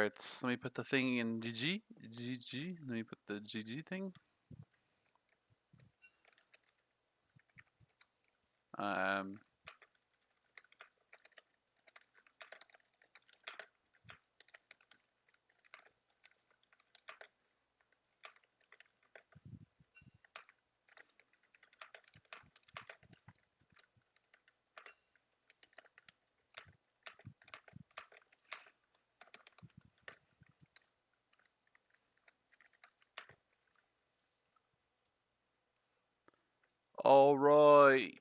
Alright, let me put the thing in GG. GG. Let me put the GG thing. Um, Alright.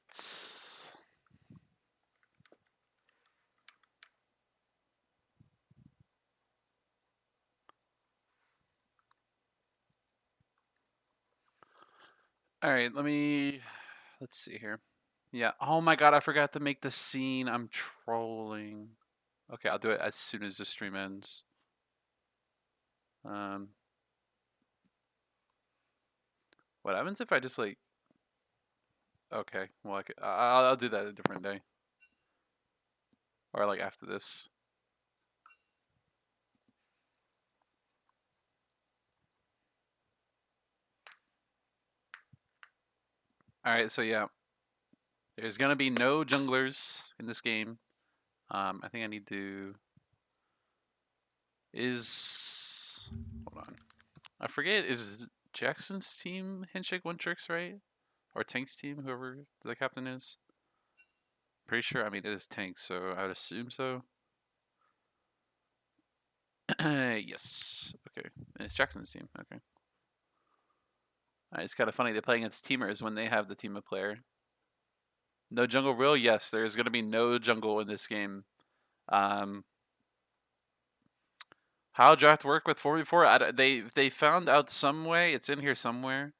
Alright, let's see here. Yeah, oh my god, I forgot to make the scene. I'm trolling. Okay, I'll do it as soon as the stream ends. Um, what happens if I just like... Okay, well, I'll do that a different day. Or like after this. Alright, so yeah. There's gonna be no junglers in this game. I think I need to... Hold on. I forget, is Jackson's team Handshake One Tricks, right? Or Tank's team, whoever the captain is? Pretty sure, I mean, it is Tank, so I would assume so. Yes. Okay. And it's Jackson's team. Okay. It's kind of funny they play against Teemers when they have the team of player. No jungle real? Yes, there's going to be no jungle in this game. How draft work with 4v4? They found out some way. It's in here somewhere.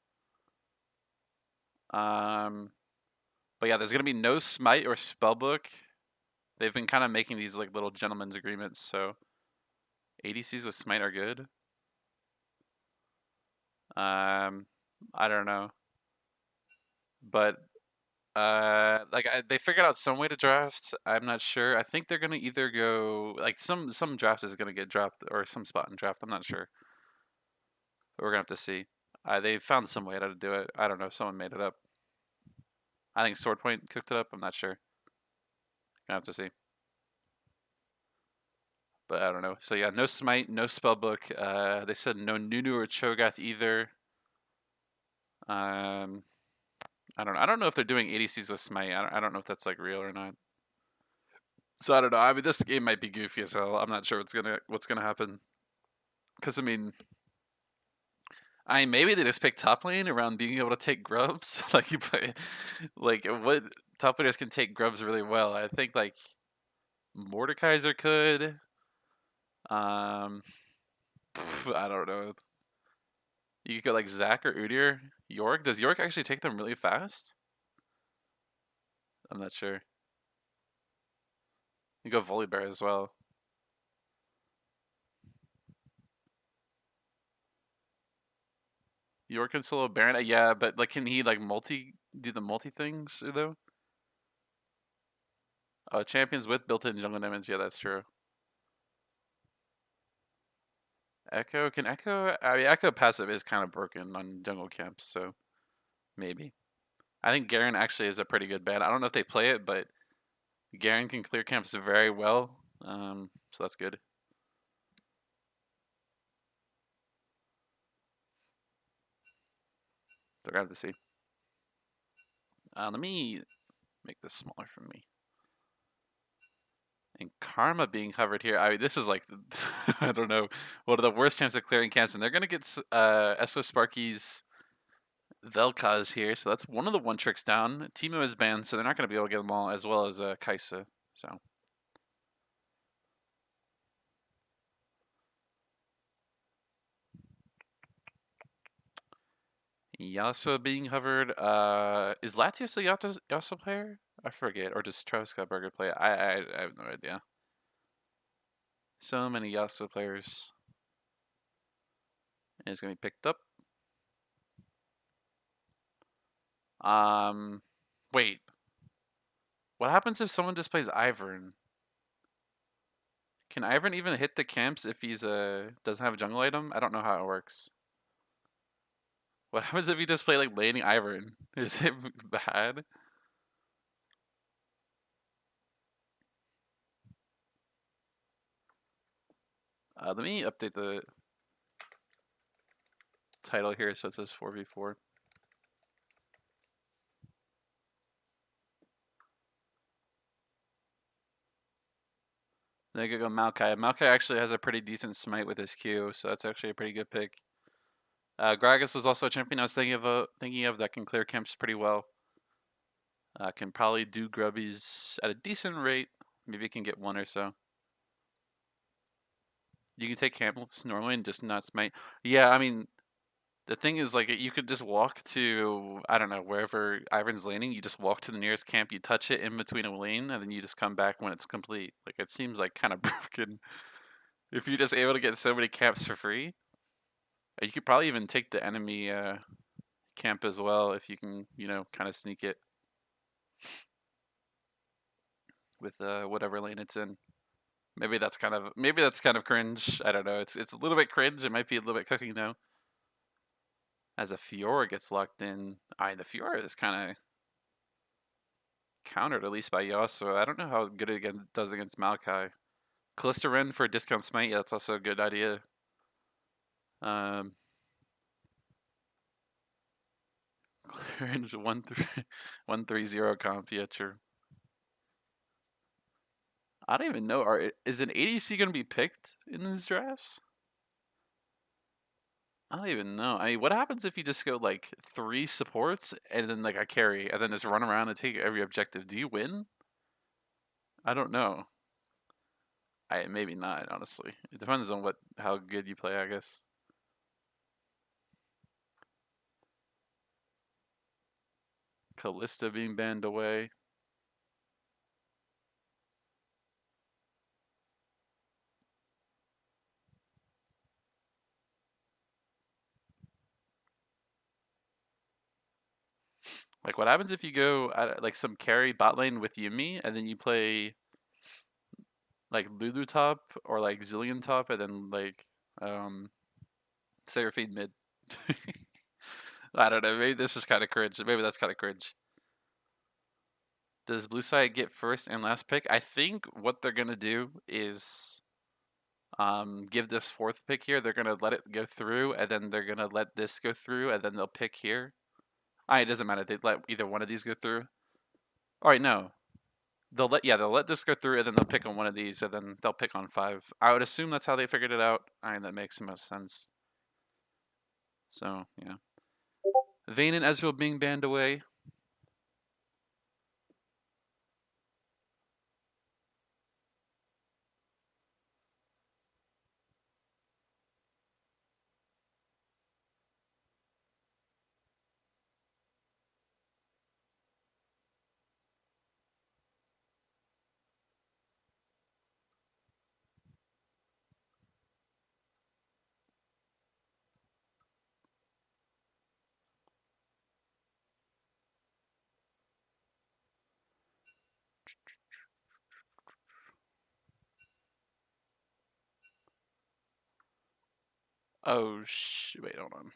But yeah, there's going to be no smite or spellbook. They've been kind of making these like little gentlemen's agreements, so ADCs with smite are good. I don't know, but they figured out some way to draft. I'm not sure. I think they're gonna either go like some draft is gonna get dropped or some spot in draft. I'm not sure. But we're gonna have to see. They found some way to do it. I don't know. Someone made it up. I think Swordpoint cooked it up. I'm not sure. Gonna have to see. But I don't know. So yeah, no smite, no spellbook. They said no Nunu or Cho'Gath either. I don't know. I don't know if they're doing ADCs with smite. I don't know if that's like real or not. So I don't know. I mean, this game might be goofy as hell. I'm not sure what's gonna happen. Because I mean, maybe they just pick top lane around being able to take grubs. Like you put, like what top players can take grubs really well. I think like Mordekaiser could. Um, I don't know. You could go like Zac or Udyr. York. Does York actually take them really fast? I'm not sure. You go Volibear as well. York can solo Baron. Yeah, but like, can he like do the multi things though? Oh, champions with built-in jungle damage. Yeah, that's true. Echo can Echo. I mean, Echo passive is kind of broken on jungle camps, so maybe. I think Garen actually is a pretty good ban. I don't know if they play it, but Garen can clear camps very well. So that's good. So we're gonna have to see. Let me make this smaller for me. And Karma being covered here. I mean, this is like, I don't know, one of the worst chances of clearing camps, and they're gonna get SO Sparky's Vel'Koz here, so that's one of the one tricks down. Teemo is banned, so they're not gonna be able to get them all, as well as Kaisa. So. Yasuo being hovered. Is Latios a Yasuo player? I forget. Or does Travis Scott Burger play? I have no idea. So many Yasuo players. And it's gonna be picked up. Wait. What happens if someone just plays Ivern? Can Ivern even hit the camps if he's doesn't have a jungle item? I don't know how it works. What happens if you just play like laning Ivern? Is it bad? Let me update the title here so it says 4v4. Then I could go Maokai. Maokai actually has a pretty decent smite with his Q, so that's actually a pretty good pick. Gragas was also a champion I was thinking of that can clear camps pretty well. Can probably do grubbies at a decent rate. Maybe it can get one or so. You can take camps normally and just not smite. Yeah, I mean, the thing is, like, you could just walk to, I don't know, wherever Ivan's laning, you just walk to the nearest camp, you touch it in between a lane, and then you just come back when it's complete. Like, it seems like kind of broken. If you're just able to get so many camps for free, you could probably even take the enemy camp as well if you can, kind of sneak it with whatever lane it's in. Maybe that's kind of cringe. I don't know. It's a little bit cringe. It might be a little bit cooking though. As a Fiora gets locked in, the Fiora is kind of countered at least by Yasuo. I don't know how good it does against Maokai. Callista Ren for a discount smite. Yeah, that's also a good idea. Um, clearance 130 comp. Yeah, true. I don't even know. Is an ADC going to be picked in these drafts? I don't even know. I mean, what happens if you just go like 3 supports and then like a carry and then just run around and take every objective? Do you win? I don't know. I maybe not, honestly. It depends on how good you play, I guess. Callista being banned away. Like, what happens if you go at like some carry bot lane with Yumi and then you play like Lulu top or like Zillion top and then like Seraphine mid? I don't know. Maybe this is kind of cringe. Maybe that's kind of cringe. Does blue side get first and last pick? I think what they're gonna do is give this 4th pick here. They're gonna let it go through, and then they're gonna let this go through, and then they'll pick here. It doesn't matter. They let either one of these go through. All right, no, they'll let this go through, and then they'll pick on one of these, and then they'll pick on 5. I would assume that's how they figured it out. That makes the most sense. So yeah, Vayne and Ezreal being banned away. Oh wait, hold on.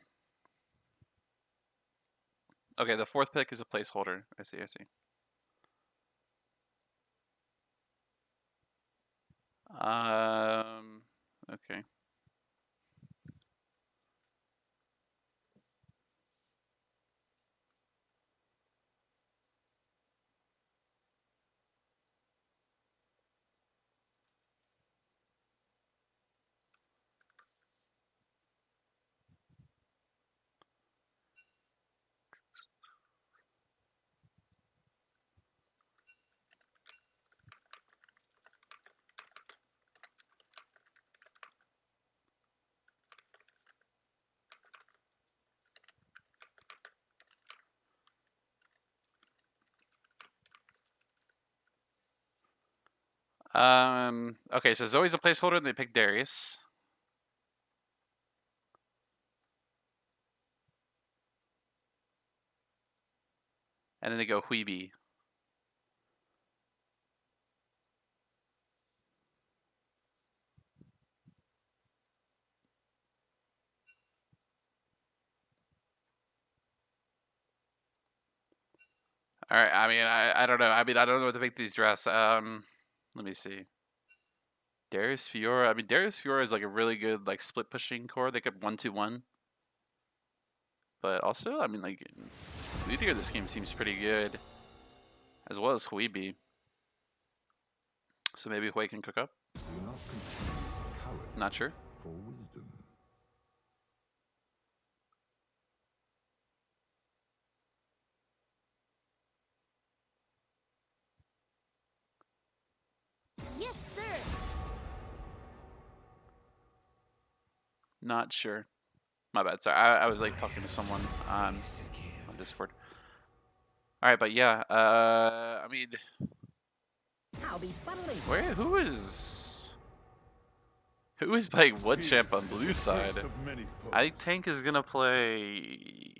Okay, the 4th pick is a placeholder. I see. I see. Okay. Okay, so Zoe's a placeholder, and they pick Darius. And then they go Huibi. All right. I mean, I don't know. I mean, I don't know what to make these drafts. Let me see. Darius Fiora. I mean, Darius Fiora is like a really good like split pushing core. They could 1-2-1. But also, I mean, like Udyr this game seems pretty good, as well as Huibi. So maybe Hui can cook up. Not sure. For wisdom. Yes, sir. Not sure. My bad. Sorry, I was like talking to someone on Discord. All right, but yeah. I mean, I'll be funneling. who is playing what champ on blue side? I think Tank is gonna play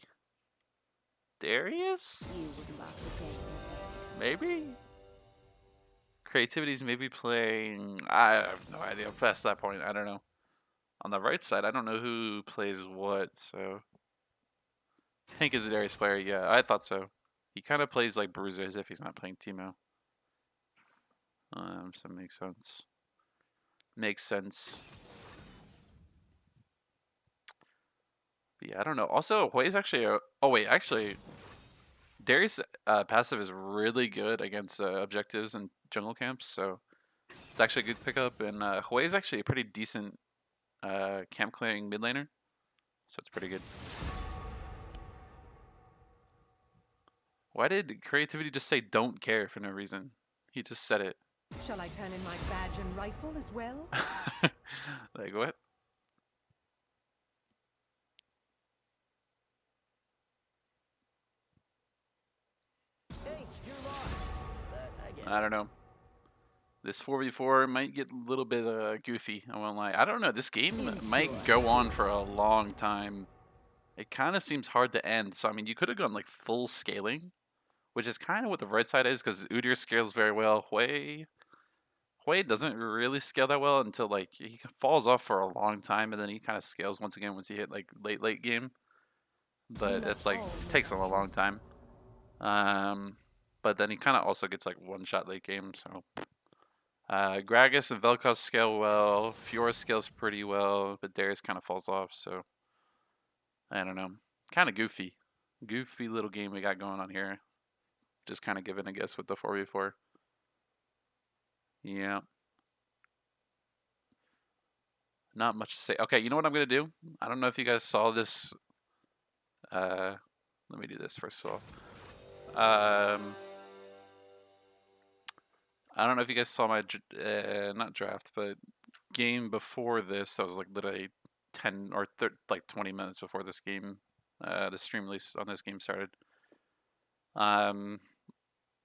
Darius. You wouldn't last a day. Maybe. Creativity's maybe playing. I have no idea. I'm past that point. I don't know. On the right side, I don't know who plays what. So Tank is a Darius player. Yeah, I thought so. He kind of plays like Bruiser as if he's not playing Teemo. So it makes sense. Makes sense. But yeah, I don't know. Also, Hui's actually. Oh wait, actually, Darius passive is really good against objectives and jungle camps. So it's actually a good pickup. And Hui is actually a pretty decent camp clearing mid laner. So it's pretty good. Why did Creativity just say don't care for no reason? He just said it. Shall I turn in my badge and rifle as well? Like, what? Hey, you're lost. But I get I don't know. This 4v4 might get a little bit goofy, I won't lie. I don't know. This game might go on for a long time. It kind of seems hard to end. So, I mean, you could have gone like full scaling, which is kind of what the right side is because Udyr scales very well. Hui doesn't really scale that well until like he falls off for a long time and then he kind of scales once again once he hit like late game. But it's like takes him a long time. But then he kind of also gets like one shot late game. So Gragas and Vel'Koz scale well. Fiora scales pretty well, but Darius kind of falls off. So I don't know. Kind of goofy little game we got going on here. Just kind of giving a guess with the 4v4. Yeah. Not much to say. Okay, you know what I'm gonna do? I don't know if you guys saw this. Let me do this first of all. I don't know if you guys saw my not draft, but game before this. That was like literally 10 or like 20 minutes before this game. The stream release on this game started.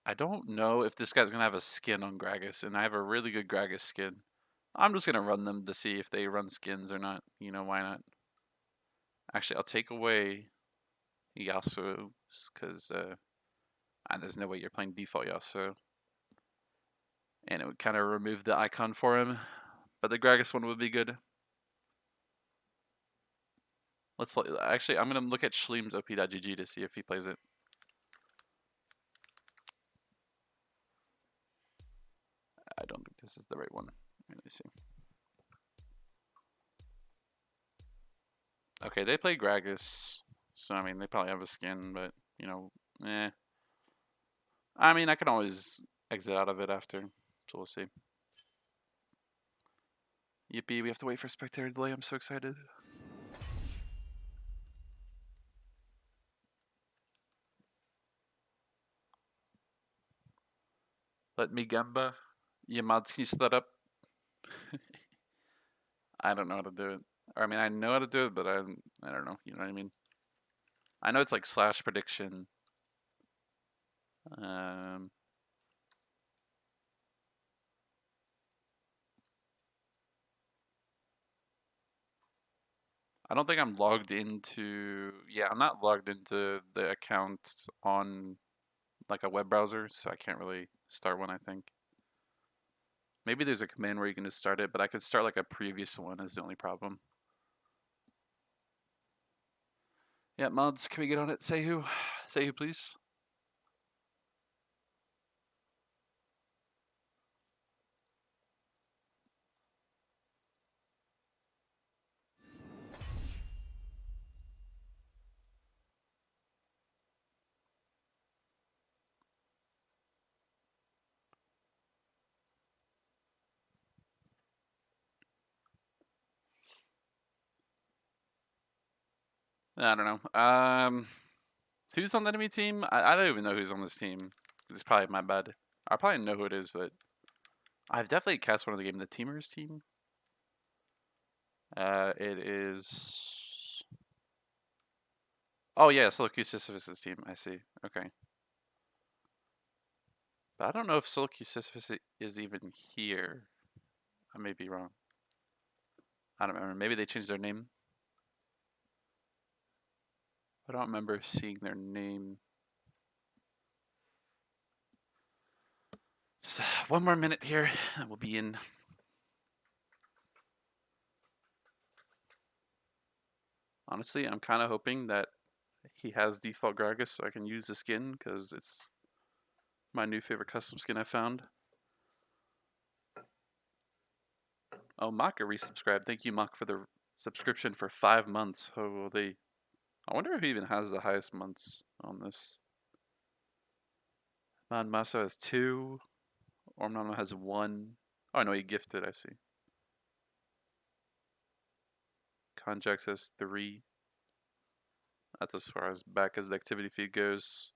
I don't know if this guy's gonna have a skin on Gragas, and I have a really good Gragas skin. I'm just gonna run them to see if they run skins or not. You know, why not? Actually, I'll take away Yasuo because there's no way you're playing default Yasuo, and it would kind of remove the icon for him. But the Gragas one would be good. Actually, I'm gonna look at Schleem's op.gg to see if he plays it. I don't think this is the right one. Let me see. Okay, they play Gragas, so I mean they probably have a skin, but you know, eh. I mean I can always exit out of it after, so we'll see. Yippee! We have to wait for spectator delay. I'm so excited. Let me gamba. Yeah, mods, can you set that up? I don't know how to do it. Or, I mean, I know how to do it, but I don't know. You know what I mean? I know it's like slash prediction. I don't think I'm logged into. Yeah, I'm not logged into the account on like a web browser, so I can't really start one. I think maybe there's a command where you can just start it, but I could start like a previous one. Is the only problem. Yeah, mods, can we get on it? Say who? Say who, please. I don't know. Who's on the enemy team? I don't even know who's on this team. It's probably my bad. I probably know who it is, but I've definitely cast one of the game. The Teemers team. It is. Oh yeah, Syracuse Sisyphus' team. I see. Okay. But I don't know if Syracuse Sisyphus is even here. I may be wrong. I don't remember. Maybe they changed their name. I don't remember seeing their name. Just one more minute here, and we'll be in. Honestly, I'm kind of hoping that he has default Gragas so I can use the skin because it's my new favorite custom skin I found. Oh, Maka resubscribed. Thank you, Maka, for the subscription for 5 months. Oh, they. I wonder who even has the highest months on this. Man Masa has 2. Ormnama has 1. Oh, no, he gifted, I see. Conjax has 3. That's as far as back as the activity feed goes.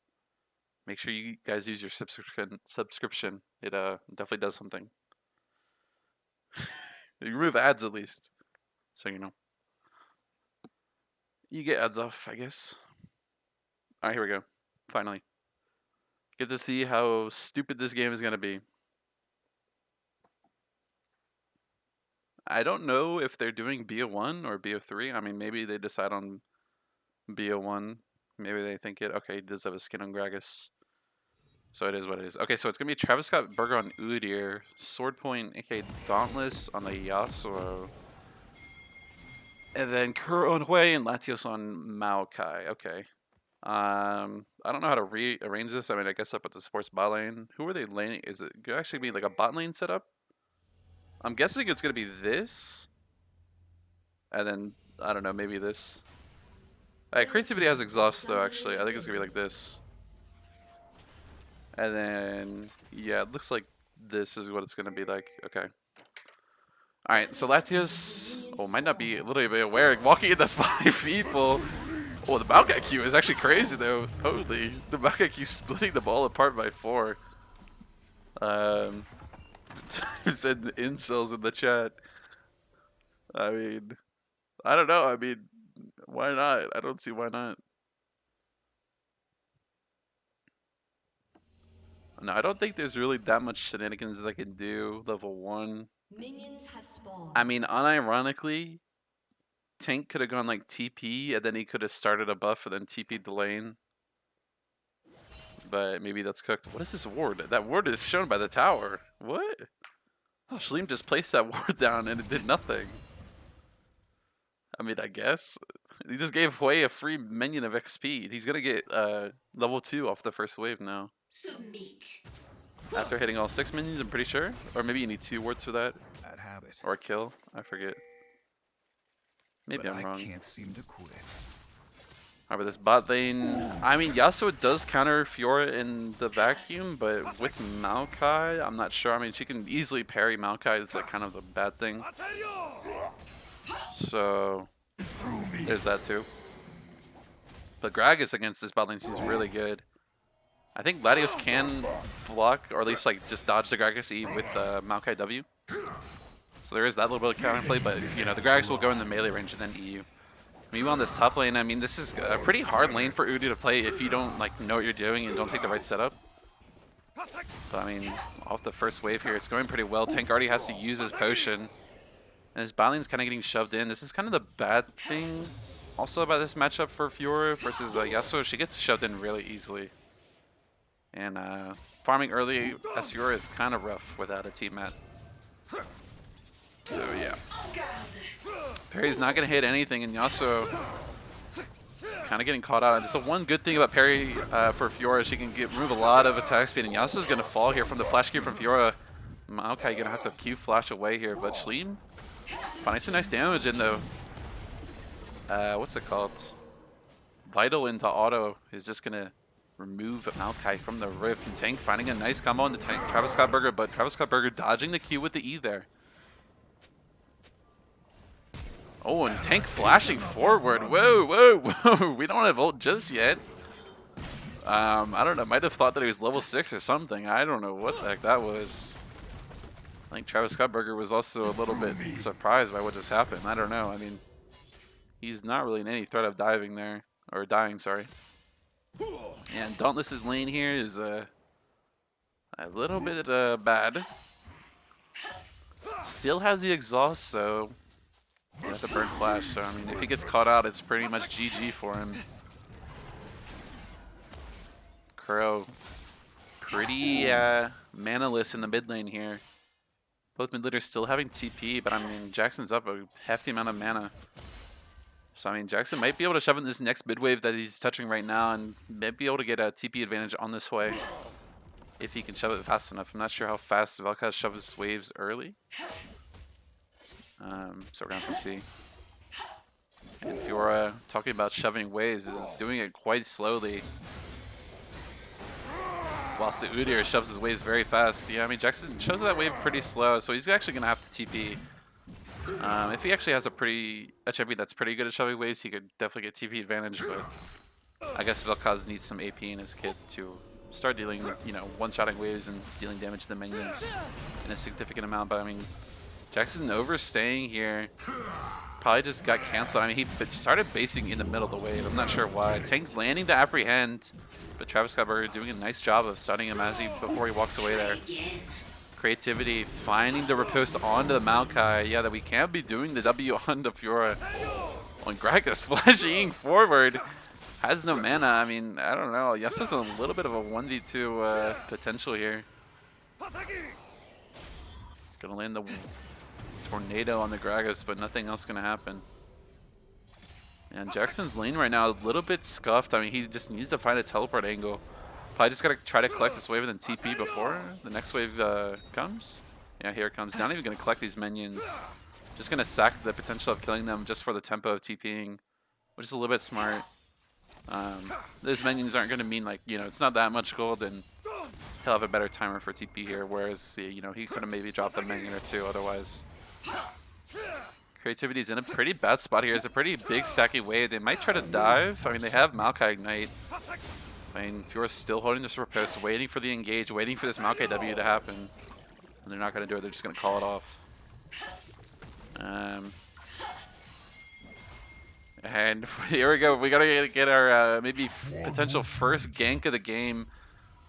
Make sure you guys use your subscription. It definitely does something. You remove ads at least, so you know. You get ads off, I guess. All right, here we go. Finally, get to see how stupid this game is gonna be. I don't know if they're doing BO1 or BO3. I mean, maybe they decide on BO1. Maybe they think it. Okay, he does have a skin on Gragas. So it is what it is. Okay, so it's going to be Travis Scott Burger on Udyr, Sword Point, aka Dauntless on the Yasuo, and then Kuro on Hui and Latios on Maokai. Okay. I don't know how to rearrange this. I mean, I guess up at the sports bot lane. Who are they laning? Is it could actually be like a bot lane setup? I'm guessing it's going to be this. And then, I don't know, maybe this. Creativity has exhaust though, actually. I think it's going to be like this. And then, yeah, it looks like this is what it's going to be like. Okay. Alright, so Latios, might not be a little bit aware. Walking into 5 people. Oh, the Maokai Q is actually crazy though. Holy. The Maokai Q splitting the ball apart by 4. Said incels in the chat. I mean, I don't know. I mean, why not? I don't see why not. No, I don't think there's really that much shenanigans that I can do level 1. Minions have spawned. I mean, unironically, Tank could have gone like TP and then he could have started a buff and then TP'd the lane. But maybe that's cooked. What is this ward? That ward is shown by the tower. What? Oh, Shaleem just placed that ward down and it did nothing. I mean, I guess. He just gave Hui a free minion of XP. He's gonna get level 2 off the first wave now. Submit. After hitting all 6 minions, I'm pretty sure. Or maybe you need 2 wards for that. Bad habit. Or a kill. I forget. Maybe But I'm wrong. I can't seem to quit. Alright, but this bot lane... I mean, Yasuo does counter Fiora in the vacuum, but with Maokai, I'm not sure. I mean, she can easily parry Maokai. It's like kind of a bad thing. So, there's that too. But Gragas against this bot lane seems really good. I think Latios can block, or at least like just dodge the Gragas E with Maokai W. So there is that little bit of counterplay, but you know, the Gragas will go in the melee range and then EU. Meanwhile, on this top lane, I mean, this is a pretty hard lane for Udyr to play if you don't like know what you're doing and don't take the right setup. But I mean, off the first wave here, it's going pretty well. Tank already has to use his potion. And his bot lane's kind of getting shoved in. This is kind of the bad thing also about this matchup for Fiora versus Yasuo. She gets shoved in really easily. And farming early as Fiora is kind of rough without a team mat. So yeah. Parry's not going to hit anything, and Yasuo kind of getting caught out. It's the one good thing about parry for Fiora. She can remove a lot of attack speed, and Yasuo's going to fall here from the flash Q from Fiora. Maokai going to have to Q flash away here, but Shaleem finding some nice damage in though. What's it called? Vital into auto is just going to remove Maokai from the rift, and Tank finding a nice combo on the Tank Travis Scott Burger, but Travis Scott Burger dodging the Q with the E there. Oh, and Tank flashing forward. Whoa, whoa, whoa. We don't have ult just yet. I don't know. Might have thought that he was level 6 or something. I don't know what the heck that was. I think Travis Scottburger was also a little bit surprised by what just happened. I don't know. I mean, he's not really in any threat of diving there. Or dying, sorry. And Dauntless's lane here is a little bit bad. Still has the exhaust, so he has to burn flash. So, I mean, if he gets caught out, it's pretty much GG for him. Crow, pretty mana-less in the mid lane here. Both mid laners still having TP, but I mean, Jackson's up a hefty amount of mana. So, I mean, Jackson might be able to shove in this next mid wave that he's touching right now and might be able to get a TP advantage on this way if he can shove it fast enough. I'm not sure how fast Vel'Koz shoves waves early. So we're going to have to see. And Fiora, talking about shoving waves, is doing it quite slowly. Whilst the Udyr shoves his waves very fast. Yeah, I mean, Jackson shoves that wave pretty slow, so he's actually going to have to TP. If he actually has a champion that's pretty good at shoving waves, he could definitely get TP advantage, but I guess Vel'Koz needs some AP in his kit to start dealing, you know, one-shotting waves and dealing damage to the minions in a significant amount. But I mean, Jackson overstaying here probably just got canceled. I mean, he started basing in the middle of the wave. I'm not sure why. Tank landing the apprehend, but Travis Scottburger doing a nice job of stunning him before he walks away there. Creativity, finding the riposte onto the Maokai. Yeah, that we can't be doing the W on the Fiora. On Gragas flashing forward. Has no mana. I mean, I don't know. Yasuo's a little bit of a 1v2 potential here. Gonna land the tornado on the Gragas, but nothing else gonna happen. And Jackson's lane right now is a little bit scuffed. I mean, he just needs to find a teleport angle. Probably just gotta try to collect this wave and then TP before the next wave comes. Yeah, here it comes. Not even gonna collect these minions. Just gonna sack the potential of killing them just for the tempo of TPing, which is a little bit smart. Those minions aren't gonna mean, like, you know, it's not that much gold, and he'll have a better timer for TP here. Whereas, you know, he could have maybe dropped a minion or two otherwise. Creativity's in a pretty bad spot here. It's a pretty big stacky wave. They might try to dive. I mean, they have Maokai Ignite. I mean, Fiora's still holding this riposte, waiting for the engage, waiting for this Maokai W to happen. And they're not going to do it. They're just going to call it off. And here we go. We got to get our maybe potential first gank of the game.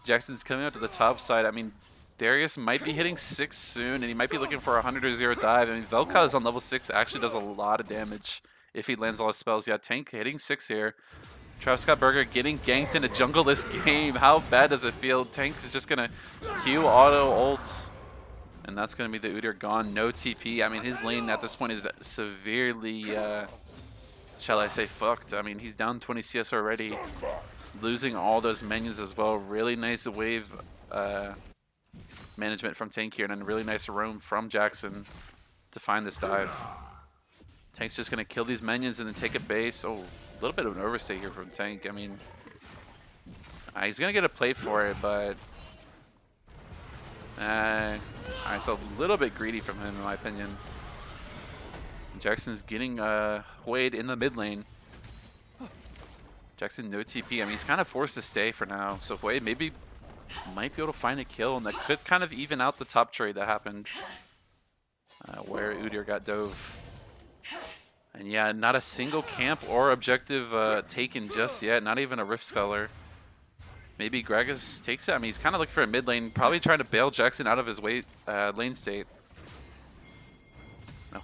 Jackson's coming out to the top side. I mean, Darius might be hitting 6 soon, and he might be looking for a 100 or 0 dive. I mean, Vel'Koz on level 6 actually does a lot of damage if he lands all his spells. Yeah, Tank hitting 6 here. Travis Scottburger getting ganked in a jungle-less game. How bad does it feel? Tank is just going to Q auto ults. And that's going to be the Udyr gone. No TP. I mean, his lane at this point is severely, shall I say, fucked. I mean, he's down 20 CS already. Losing all those minions as well. Really nice wave management from Tank here. And a really nice roam from Jackson to find this dive. Tank's just going to kill these minions and then take a base. Oh, a little bit of an overstay here from Tank. I mean, he's going to get a play for it, but... Alright, so a little bit greedy from him, in my opinion. Jackson's getting Wade in the mid lane. Jackson, no TP. I mean, he's kind of forced to stay for now. So Wade maybe might be able to find a kill, and that could kind of even out the top trade that happened. Where Udyr got dove. And yeah, not a single camp or objective taken just yet. Not even a Rift Sculler. Maybe Gragas takes it. I mean, he's kind of looking for a mid lane. Probably trying to bail Jackson out of his lane state.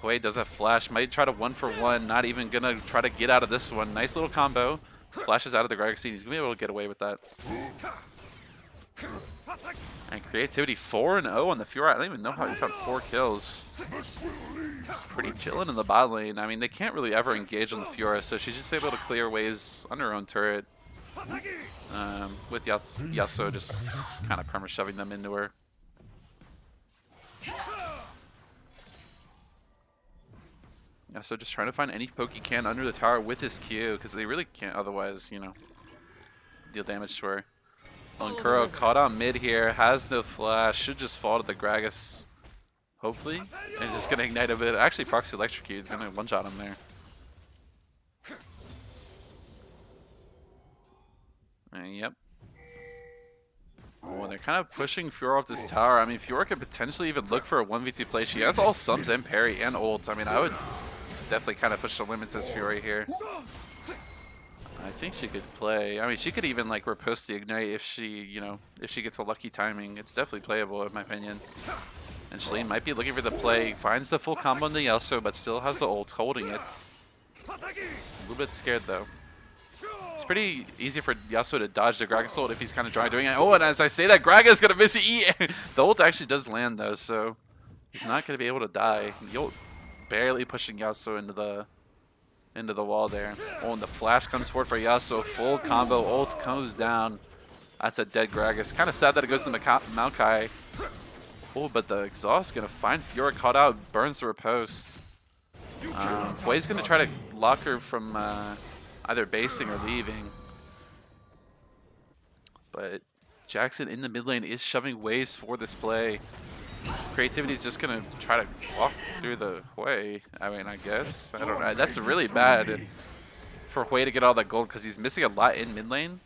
Wade does have flash. Might try to 1-for-1. Not even going to try to get out of this one. Nice little combo. Flashes out of the Gragas scene. He's going to be able to get away with that. And Creativity 4-0 on the Fiora. I don't even know how he found 4 kills. Pretty chilling in the bot lane. I mean, they can't really ever engage on the Fiora, so she's just able to clear waves on her own turret. With Yasuo just kind of perma shoving them into her. Yasuo just trying to find any poke he can under the tower with his Q, because they really can't otherwise, you know, deal damage to her. Kuro caught on mid here, has no flash, should just fall to the Gragas. hopefully. And just gonna ignite a bit. Actually, proxy electrocute. Gonna one shot him there. Yep. Oh, they're kind of pushing Fiora off this tower. I mean, Fiora could potentially even look for a 1v2 play. She has all sums and parry and ult. I mean, I would definitely kind of push the limits as Fiora here. I think she could play. I mean, she could even like riposte the ignite if she, you know, if she gets a lucky timing. It's definitely playable in my opinion. And Shalene might be looking for the play. Finds the full combo on the Yasuo, but still has the ult, holding it. A little bit scared though. It's pretty easy for Yasuo to dodge the Gragas ult if he's kind of dry doing it. Oh, and as I say that, Gragas gonna miss E. The ult actually does land though, so he's not gonna be able to die. The ult barely pushing Yasuo into the wall there. Oh, and the flash comes forward for Yasuo. Full combo, ult comes down. That's a dead Gragas. Kind of sad that it goes to Maokai. Oh, but the exhaust gonna find Fiora caught out, burns the riposte. Hui's gonna try to lock her from either basing or leaving. But Jackson in the mid lane is shoving waves for this play. Creativity is just gonna try to walk through the Hui. I mean, I guess. I don't know. That's really bad for Hui to get all that gold because he's missing a lot in mid lane.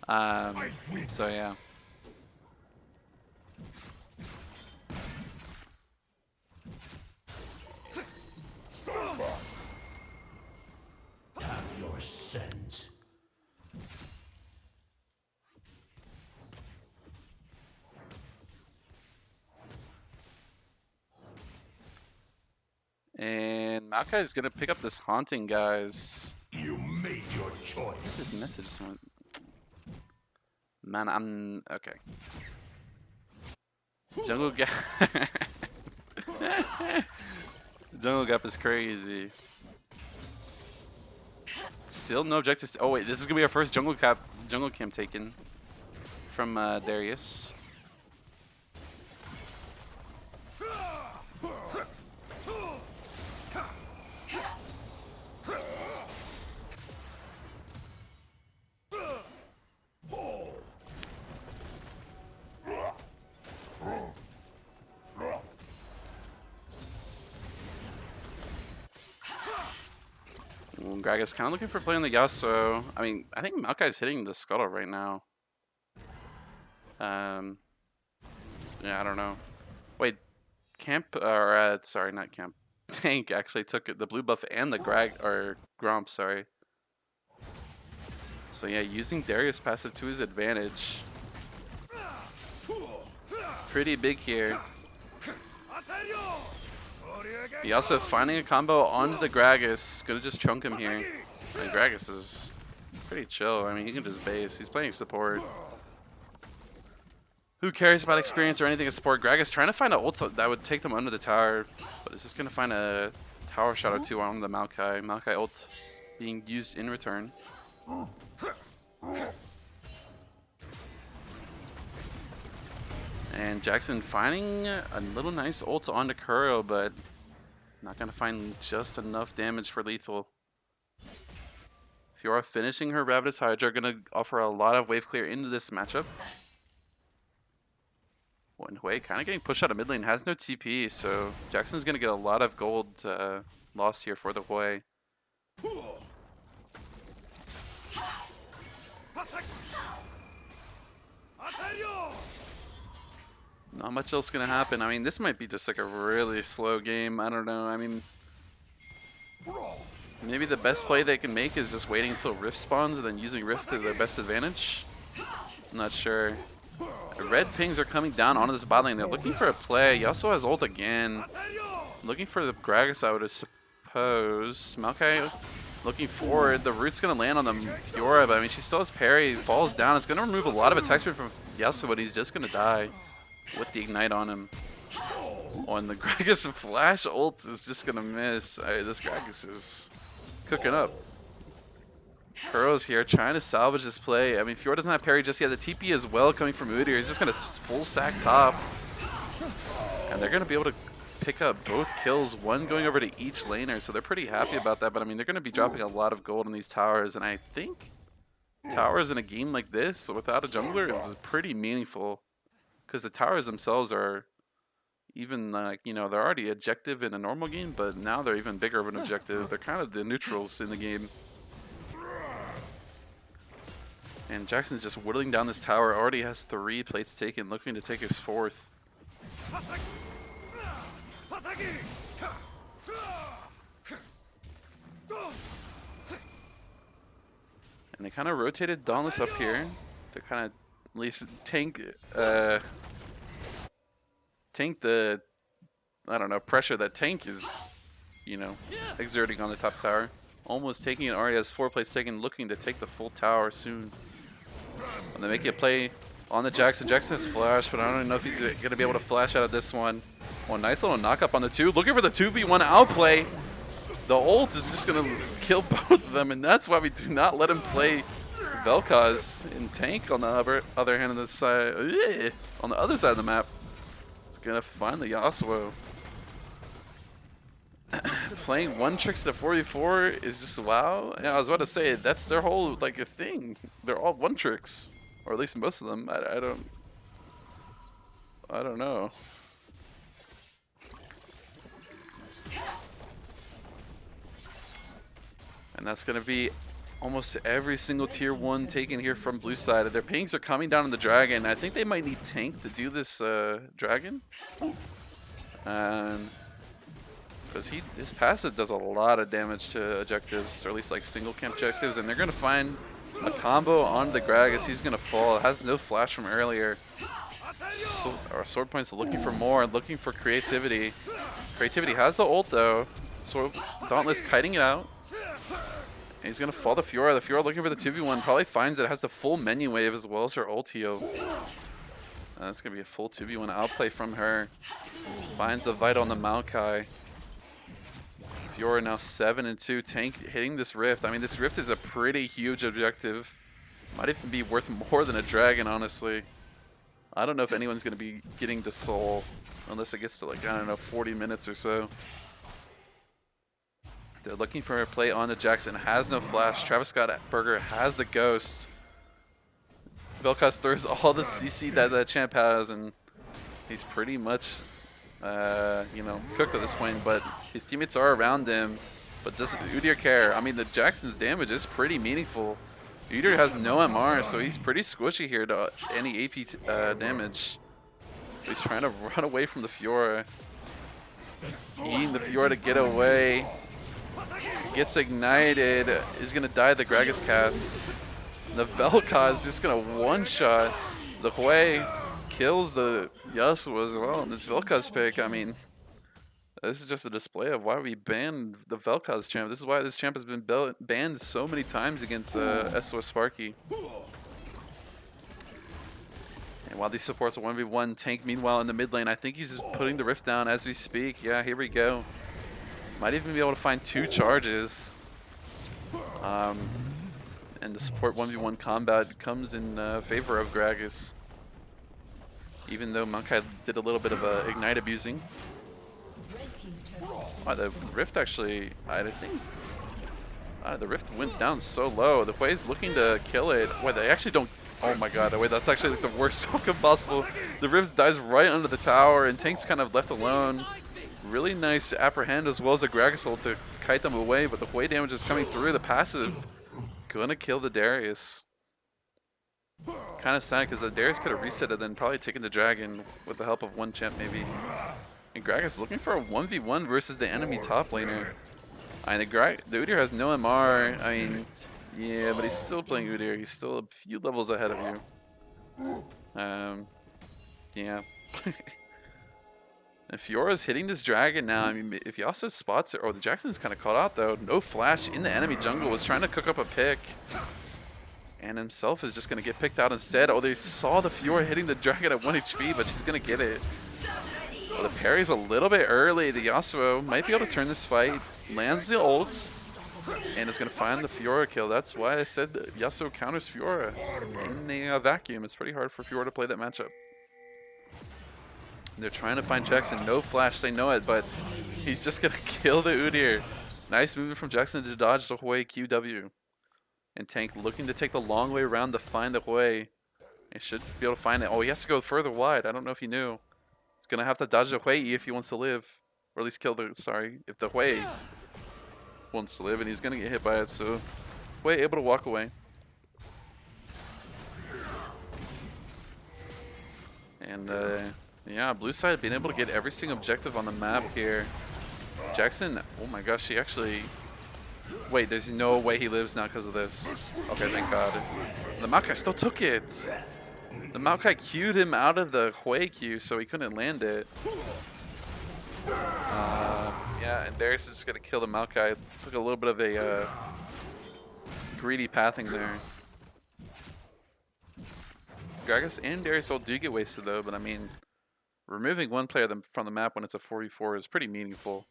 So yeah. Have your scent. And Maokai is gonna pick up this haunting, guys. You made your What's choice. this message? Man, I'm okay. Jungle Gap. Jungle Gap is crazy. Still no objectives. Oh wait, this is gonna be our first jungle camp taken from Darius. Gragas kind of looking for play on the Yasuo. I mean, I think Maokai's hitting the scuttle right now. Yeah, I don't know. Wait, Camp, or sorry, not Camp. Tank actually took the blue buff and the Gromp, sorry. So yeah, using Darius passive to his advantage. Pretty big here. He also finding a combo onto the Gragas. Gonna just chunk him here. I mean, Gragas is pretty chill. I mean, he can just base. He's playing support. Who cares about experience or anything in support? Gragas trying to find an ult that would take them under the tower. But it's just gonna find a tower shot or two on the Maokai. Maokai ult being used in return. And Jackson finding a little nice ult onto Kuro, but not going to find just enough damage for lethal. Fiora finishing her Ravenous Hydra, going to offer a lot of wave clear into this matchup. And Hui kind of getting pushed out of mid lane, has no TP, so Jackson's going to get a lot of gold loss here for the Hui. Not much else gonna happen. I mean, this might be just like a really slow game. I don't know. I mean, maybe the best play they can make is just waiting until Rift spawns and then using Rift to their best advantage. I'm not sure. Red pings are coming down onto this bot lane. They're looking for a play. He also has ult again. Looking for the Gragas, I would suppose. Maokai looking forward. The root's gonna land on the Fiora, but I mean, she still has parry. Falls down. It's gonna remove a lot of attack speed from Yasuo, but he's just gonna die with the ignite on him. Oh, and the Gragas flash ult is just gonna miss. This Gragas is cooking up. Kuro's here trying to salvage this play. I mean, Fiora doesn't have parry just yet. The TP as well coming from Udyr. He's just gonna full sack top. And they're gonna be able to pick up both kills, one going over to each laner, so they're pretty happy about that. But I mean, they're gonna be dropping a lot of gold in these towers, and I think towers in a game like this without a jungler is pretty meaningful. Because the towers themselves are, even like, you know, they're already objective in a normal game, but now they're even bigger of an objective. They're kind of the neutrals in the game. And Jackson's just whittling down this tower. Already has 3 plates taken, looking to take his 4th. And they kind of rotated Dauntless up here to kind of at least tank the, I don't know, pressure that Tank is, you know, exerting on the top tower. Almost taking it, already has 4 plates taken, looking to take the full tower soon. And they make a play on the Jackson. Jackson has flash, but I don't know if he's going to be able to flash out of this one. Oh, nice little knock up on the 2. Looking for the 2v1 outplay. The ult is just going to kill both of them, and that's why we do not let him play Vel'Koz in Tank on the other hand of the side. On the other side of the map. It's going to find the Yasuo. Playing one tricks to 4v4 is just wow. Yeah, I was about to say that's their whole like a thing. They're all one tricks, or at least most of them. I don't know. And that's gonna be almost every single tier 1 taken here from blue side. Their pings are coming down on the dragon. I think they might need Tank to do this dragon. Because his passive does a lot of damage to objectives, or at least like single camp objectives, and they're going to find a combo on the Gragas. He's going to fall. It has no flash from earlier. Our Sword Point's looking for more, looking for creativity. Creativity has the ult though. So Dauntless kiting it out. And he's going to fall the Fiora. The Fiora looking for the 2v1. Probably finds it has the full menu wave as well as her ult heal. That's going to be a full 2v1 outplay from her. Finds a Vital on the Maokai. Fiora now 7-2. Tank hitting this rift. I mean, this rift is a pretty huge objective. Might even be worth more than a dragon, honestly. I don't know if anyone's going to be getting to Soul unless it gets to like, I don't know, 40 minutes or so. They're looking for a play on the Jackson. Has no flash. Travis Scott Burger has the ghost. Vel'Koz throws all the CC that the champ has, and he's pretty much you know, cooked at this point, but his teammates are around him. But does Udyr care? I mean, the Jackson's damage is pretty meaningful. Udyr has no MR, so he's pretty squishy here to any AP damage. He's trying to run away from the Fiora. Eating the Fiora to get away. Gets ignited. Is going to die the Gragas cast. The Vel'Koz is just going to one-shot the Hui. Kills the Yasuo as well. And this Vel'Koz pick, I mean, this is just a display of why we banned the Vel'Koz champ. This is why this champ has been banned so many times against SOS Sparky. And while these supports are 1v1, Tank meanwhile in the mid lane, I think he's putting the rift down as we speak. Yeah, here we go. Might even be able to find 2 charges. And the support 1v1 combat comes in favor of Gragas. Even though Maokai did a little bit of ignite abusing. Oh, the rift actually, I think, the rift went down so low. The Hui's looking to kill it. Wait, they actually don't. Oh my god, wait, that's actually like the worst outcome possible. The rift dies right under the tower, and Tank's kind of left alone. Really nice apprehend as well as a Gragas ult to kite them away, but the Hui damage is coming through. The passive gonna kill the Darius. Kind of sad because the Darius could have reset and then probably taken the dragon with the help of one champ maybe. And Gragas is looking for a 1v1 versus the enemy top laner. I mean, the Udyr has no MR. I mean, yeah, but he's still playing Udyr. He's still a few levels ahead of you. Yeah. And Fiora's hitting this dragon now. I mean, if he also spots it, oh, the Jackson's kind of caught out though. No flash in the enemy jungle. Was trying to cook up a pick. And himself is just going to get picked out instead. Oh, they saw the Fiora hitting the dragon at 1 HP, but she's going to get it. Well, the parry's a little bit early. The Yasuo might be able to turn this fight. Lands the ults. And is going to find the Fiora kill. That's why I said that Yasuo counters Fiora. In the vacuum, it's pretty hard for Fiora to play that matchup. They're trying to find Jackson. No flash, they know it, but he's just going to kill the Udyr. Nice movement from Jackson to dodge the Hui QW. And Tank looking to take the long way around to find the Hui. He should be able to find it. Oh, he has to go further wide. I don't know if he knew. He's gonna have to dodge the Hui if he wants to live. Or at least kill the, sorry, if the Hui wants to live, and he's gonna get hit by it, so Hui able to walk away. And yeah, blue side being able to get every single objective on the map here. Jackson, oh my gosh, he actually, wait, there's no way he lives now because of this. Okay, thank God. The Maokai still took it. The Maokai queued him out of the Hui queue, so he couldn't land it. Yeah, and Darius is just gonna kill the Maokai. Took a little bit of a greedy pathing there. Gragas and Darius all do get wasted though, but I mean, removing one player from the map when it's a 4v4 is pretty meaningful.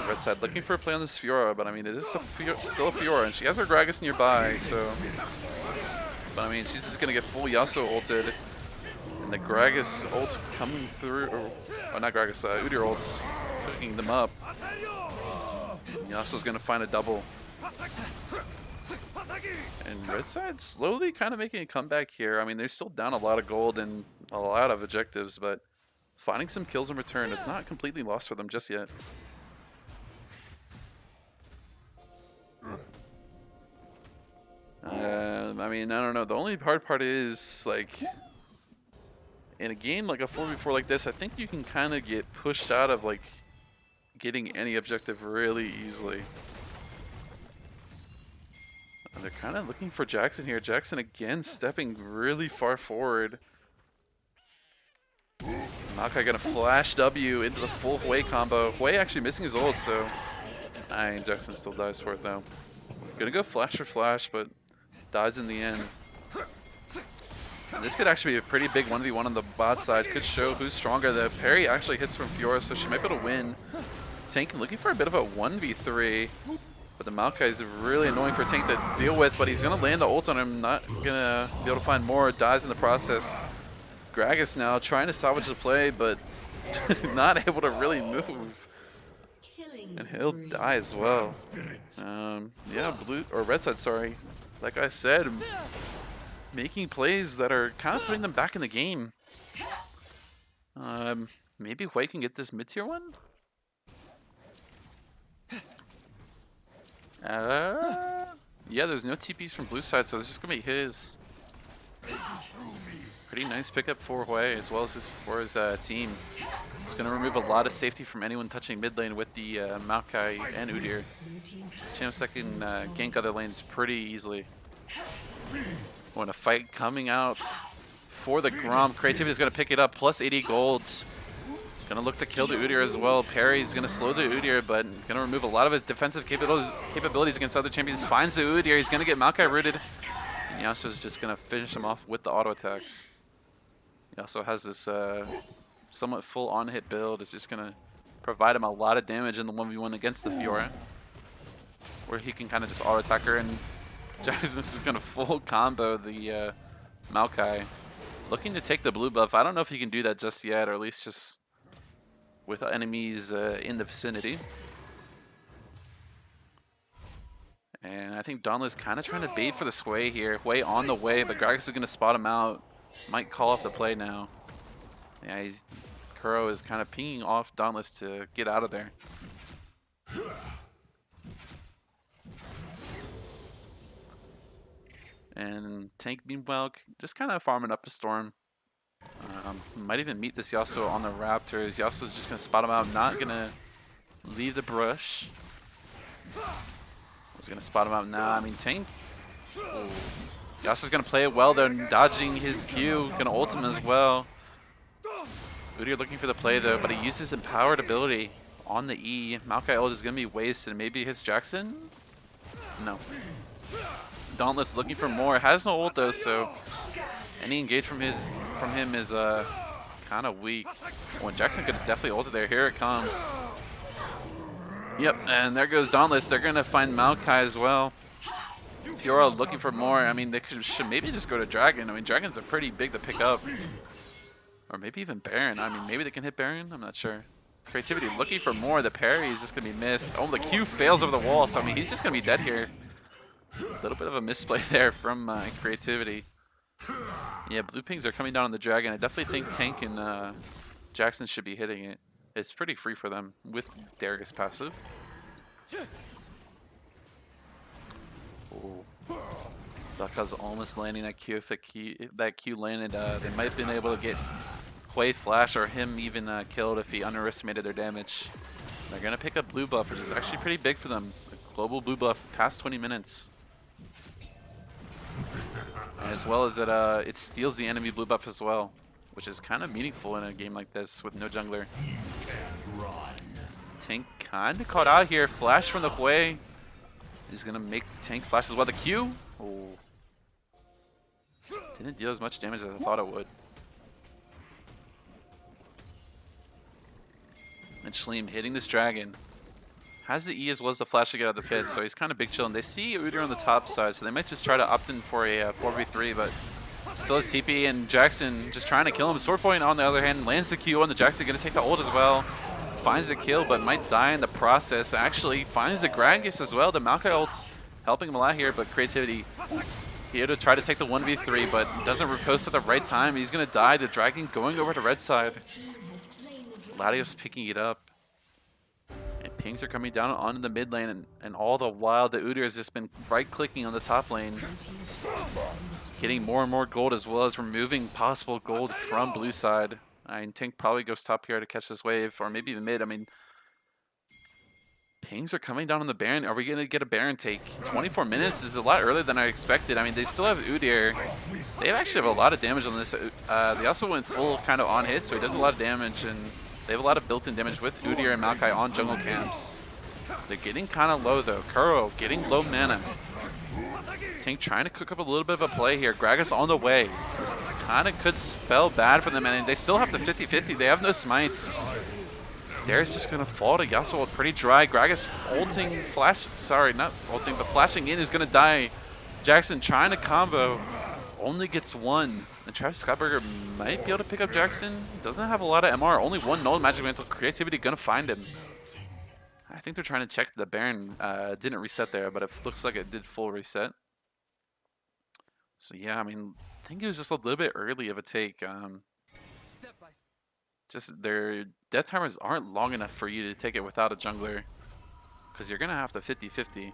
Red side looking for a play on this Fiora, but I mean, it is still a Fiora, and she has her Gragas nearby, so. But I mean, she's just gonna get full Yasuo ulted. And the Gragas ult coming through, or not Gragas, Udyr ults, cooking them up. And Yasuo's gonna find a double. And red side slowly kind of making a comeback here. I mean, they're still down a lot of gold and a lot of objectives, but finding some kills in return is not completely lost for them just yet. I mean, I don't know. The only hard part is, like, in a game like a 4v4 like this, I think you can kind of get pushed out of, like, getting any objective really easily. And they're kind of looking for Jackson here. Jackson again stepping really far forward. Maokai gonna flash W into the full Hui combo. Hui actually missing his ult, so Jackson still dies for it though. Gonna go flash for flash, but dies in the end. And this could actually be a pretty big 1v1 on the bot side. Could show who's stronger. The parry actually hits from Fiora, so she might be able to win. Tank looking for a bit of a 1v3. But the Maokai is really annoying for Tank to deal with, but he's going to land the ult on him. Not going to be able to find more. Dies in the process. Gragas now trying to salvage the play, but not able to really move. And he'll die as well. Yeah, blue or red side, sorry. Like I said, making plays that are kind of putting them back in the game. Maybe Hui can get this mid-tier one? Yeah, there's no TPs from blue side, so it's just gonna be his. Pretty nice pickup for Hui as well as for his team. He's gonna remove a lot of safety from anyone touching mid lane with the Maokai and Udyr. Champs can gank other lanes pretty easily. When a fight coming out for the Grom, Creativity is gonna pick it up, plus 80 gold. Gonna look to kill the Udyr as well. Parry's gonna slow the Udyr, but gonna remove a lot of his defensive capabilities against other champions. Finds the Udyr, he's gonna get Maokai rooted. And Yasuo's just gonna finish him off with the auto attacks. He also has this somewhat full on-hit build. It's just gonna provide him a lot of damage in the 1v1 against the Fiora, where he can kind of just auto attack her, and Jackson's just gonna full combo the Maokai. Looking to take the blue buff. I don't know if he can do that just yet, or at least just with enemies in the vicinity. And I think Dauntless kind of trying to bait for the sway here. Hui on the way, but Gragas is going to spot him out. Might call off the play now. Yeah, Kuro is kind of pinging off Dauntless to get out of there. And Tank, meanwhile, just kind of farming up a storm. Might even meet this Yasuo on the Raptors. Yasuo's just going to spot him out, not going to leave the brush. Was going to spot him out now. I mean, Tank. Ooh. Yasuo's going to play it well. They're dodging his Q. Going to ult him as well. Udyr looking for the play though, but he uses empowered ability on the E. Maokai ult is going to be wasted. Maybe hits Jackson? No. Dauntless looking for more. Has no ult though, so any engage from him is kind of weak. When Jackson could have definitely ulted there. Here it comes. Yep, and there goes Dauntless. They're going to find Maokai as well. Fiora looking for more. I mean, they should maybe just go to Dragon. I mean, Dragons are pretty big to pick up. Or maybe even Baron. I mean, maybe they can hit Baron. I'm not sure. Creativity looking for more. The parry is just going to be missed. Oh, the Q fails over the wall. So, I mean, he's just going to be dead here. A little bit of a misplay there from Creativity. Yeah, blue pings are coming down on the dragon. I definitely think Tank and Jackson should be hitting it. It's pretty free for them with Darius passive. Oh, Zaka's almost landing that Q. If that Q landed, they might have been able to get Hui flash or him even killed if he underestimated their damage. They're gonna pick up blue buff, which is actually pretty big for them. The global blue buff past 20 minutes. As well as it steals the enemy blue buff as well, which is kind of meaningful in a game like this with no jungler. Tank kind of caught out here. Flash from the Hui is going to make Tank flash as well. The Q? Oh. Didn't deal as much damage as I thought it would. And Shleem hitting this dragon. Has the E as well as the flash to get out of the pit, so he's kind of big chilling. They see Udyr on the top side, so they might just try to opt in for a 4v3, but still has TP, and Jackson just trying to kill him. Sword Point, on the other hand, lands the Q on the Jackson, going to take the ult as well. Finds the kill, but might die in the process. Actually, finds the Gragas as well. The Maokai ult's helping him a lot here, but creativity. He had to try to take the 1v3, but doesn't riposte at the right time. He's going to die. The dragon going over to red side. Latios picking it up. And pings are coming down onto the mid lane, and all the while the Udyr has just been right-clicking on the top lane. Getting more and more gold as well as removing possible gold from blue side. I mean, Tank probably goes top here to catch this wave, or maybe even mid. I mean, pings are coming down on the Baron. Are we going to get a Baron take? 24 minutes is a lot earlier than I expected. I mean, they still have Udyr. They actually have a lot of damage on this. They also went full kind of on hit, so he does a lot of damage, and they have a lot of built-in damage with Udyr and Maokai on jungle camps. They're getting kind of low, though. Kuro getting low mana. Tank trying to cook up a little bit of a play here. Gragas on the way. This kind of could spell bad for them, and they still have the 50-50. They have no smites. Darius just going to fall to Yasuo pretty dry. Gragas ulting, sorry, not ulting, but flashing in is going to die. Jackson trying to combo. Only gets one. And Travis Scottburger might be able to pick up Jackson. Doesn't have a lot of MR. Only one null magic mantle. Creativity going to find him. I think they're trying to check the Baron. Didn't reset there, but it looks like it did full reset. So yeah, I mean, I think it was just a little bit early of a take. Just their death timers aren't long enough for you to take it without a jungler, because you're going to have to 50-50.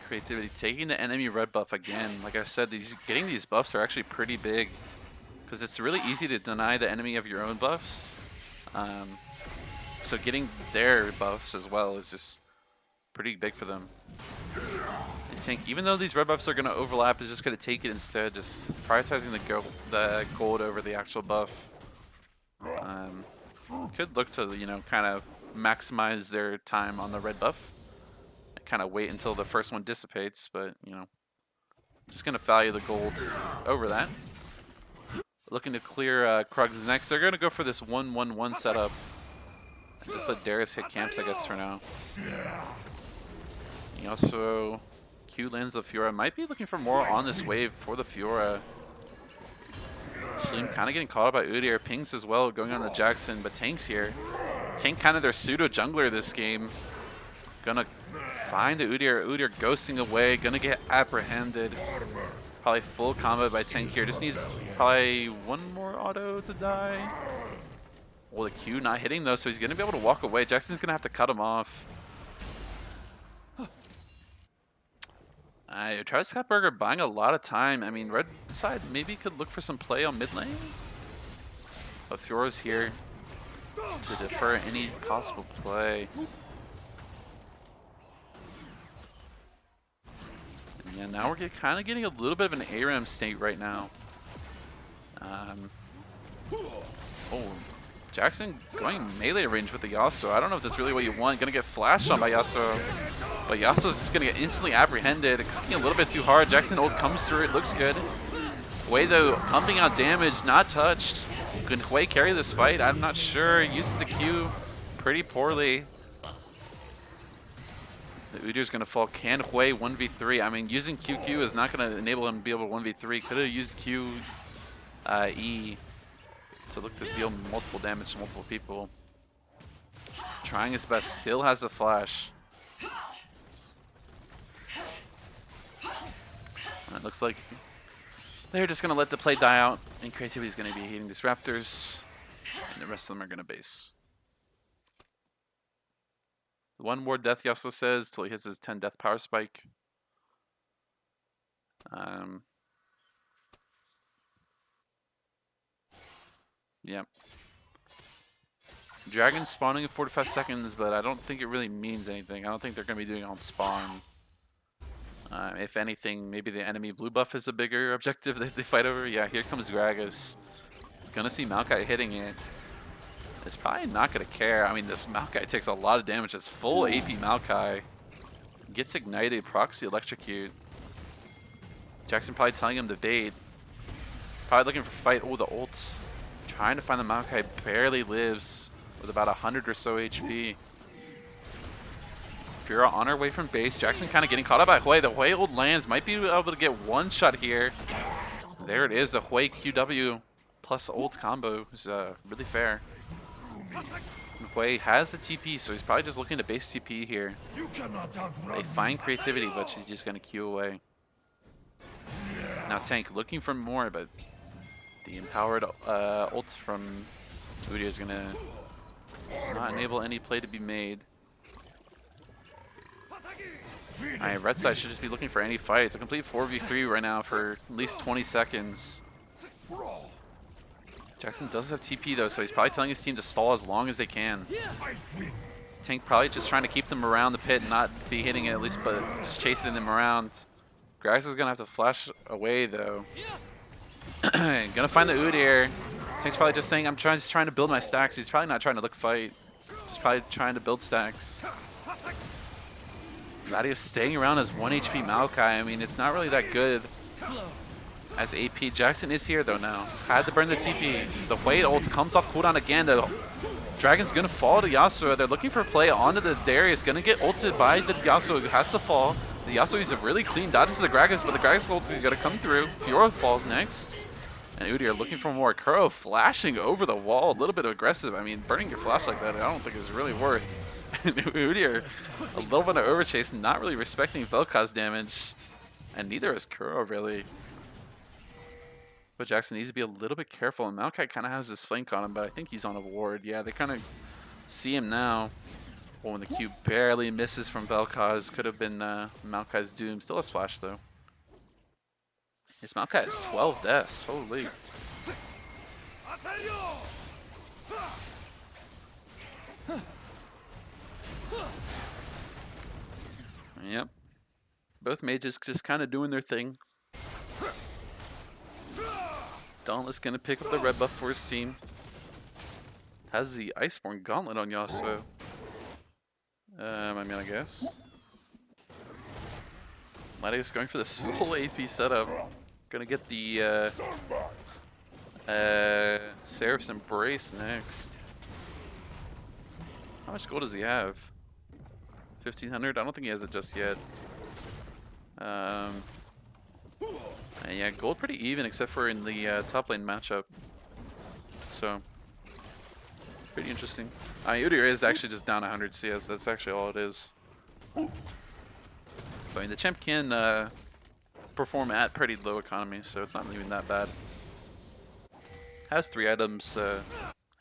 Creativity taking the enemy red buff again. Like I said, getting these buffs are actually pretty big, because it's really easy to deny the enemy of your own buffs. So getting their buffs as well is just pretty big for them. And Tank, even though these red buffs are going to overlap, is just going to take it instead, just prioritizing the gold over the actual buff. Could look to, you know, kind of maximize their time on the red buff. Kind of wait until the first one dissipates, but, you know, just going to value the gold over that. Looking to clear Krugs next. They're going to go for this 1-1-1 setup. And just let Darius hit camps, I guess, for now. He also Q lands the Fiora. Might be looking for more on this wave for the Fiora. Shleem kind of getting caught up by Udyr. Pings as well going on to Jackson, but Tank's here. Tank kind of their pseudo jungler this game. Gonna find the Udyr. Udyr ghosting away. Gonna get apprehended. Probably full combo by Tank here. Just needs probably one more auto to die. Well, the Q not hitting though, so he's gonna be able to walk away. Jackson's gonna have to cut him off. Travis Scottburger buying a lot of time. I mean, red side maybe could look for some play on mid lane. But Fiora's here to defer any possible play. And yeah, now we're kind of getting a little bit of an ARAM state right now. Oh, Jackson going melee range with the Yasuo. I don't know if that's really what you want. Gonna get flashed on by Yasuo. But Yasuo's just gonna get instantly apprehended. Cooking a little bit too hard. Jackson ult comes through. It looks good. Hui though, pumping out damage, not touched. Can Hui carry this fight? I'm not sure. Uses the Q pretty poorly. The Udyr's gonna fall. Can Hui 1v3? I mean, using QQ is not gonna enable him to be able to 1v3. Could have used Q E to look to deal multiple damage to multiple people. Trying his best. Still has the flash. It looks like they're just going to let the play die out, and Creativity is going to be hitting these Raptors, and the rest of them are going to base. One more death, he also says, till he hits his 10 death power spike. Yep. Dragon spawning in 45 seconds, but I don't think it really means anything. I don't think they're going to be doing it on spawn. If anything, maybe the enemy blue buff is a bigger objective that they fight over. Yeah, here comes Gragas. He's going to see Maokai hitting it. It's probably not going to care. I mean, this Maokai takes a lot of damage. It's full AP Maokai. Gets ignited, proxy electrocute. Jackson probably telling him to bait. Probably looking for fight. Oh, the ults. Trying to find the Maokai. Barely lives with about 100 or so HP. Fura on her way from base. Jackson kind of getting caught up by Hui. The Hui ult lands. Might be able to get one shot here. There it is. The Hui QW plus ult combo is really fair. Hui has the TP, so he's probably just looking to base TP here. They find Creativity, but she's just going to Q away. Now Tank looking for more, but the empowered ult from Udyr is going to not enable any play to be made. Alright, red side should just be looking for any fight. It's a complete 4v3 right now for at least 20 seconds. Jackson does have TP though, so he's probably telling his team to stall as long as they can. Tank probably just trying to keep them around the pit and not be hitting it at least, but just chasing them around. Gragas is going to have to flash away though. Gonna find the Udyr. Tank's probably just saying, I'm just trying to build my stacks. He's probably not trying to look fight. Just probably trying to build stacks. Latios staying around as 1 HP Maokai. I mean, it's not really that good as AP. Jackson is here though now. Had to burn the TP. The Wade ult comes off cooldown again. The Dragon's gonna fall to Yasuo. They're looking for a play onto the Darius. Gonna get ulted by the Yasuo. Has to fall. The Yasuo is a really clean dodges the Gragas, but the Gragas ult is gonna come through. Fiora falls next. And Udyr looking for more. Kuro flashing over the wall. A little bit aggressive. I mean, burning your flash like that, I don't think is really worth. And Udyr, a little bit of overchase, not really respecting Vel'Koz's damage. And neither is Kuro, really. But Jackson needs to be a little bit careful. And Maokai kind of has this flank on him, but I think he's on a ward. Yeah, they kind of see him now. Oh, and the Q barely misses from Vel'Koz. Could have been Maokai's doom. Still has flash, though. This Maokai has 12 deaths. Holy. Yep. Both mages just kind of doing their thing. Dauntless gonna pick up the red buff for his team. Has the Iceborne Gauntlet on Yasuo. I mean, I guess. Latios going for this full AP setup. Gonna get the Seraph's Embrace next. How much gold does he have? 1,500? I don't think he has it just yet. And yeah, gold pretty even except for in the top lane matchup. So, pretty interesting. Udyr is actually just down 100 CS. That's actually all it is. But I mean, the champ can perform at pretty low economy, so it's not even that bad. Has 3 items,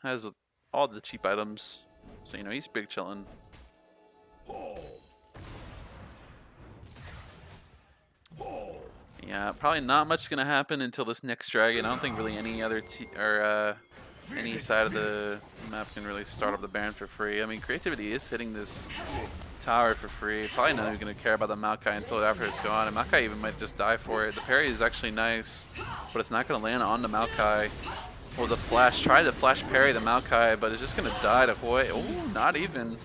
has all the cheap items, so you know he's big chillin'. Yeah, probably not much gonna happen until this next dragon. I don't think really any other any side of the map can really start up the Baron for free. I mean, Creativity is hitting this tower for free. Probably not even gonna care about the Maokai until after it's gone. And Maokai even might just die for it. The parry is actually nice, but it's not gonna land on the Maokai. Or the flash. Try to flash parry the Maokai, but it's just gonna die to Hoi. Oh, not even.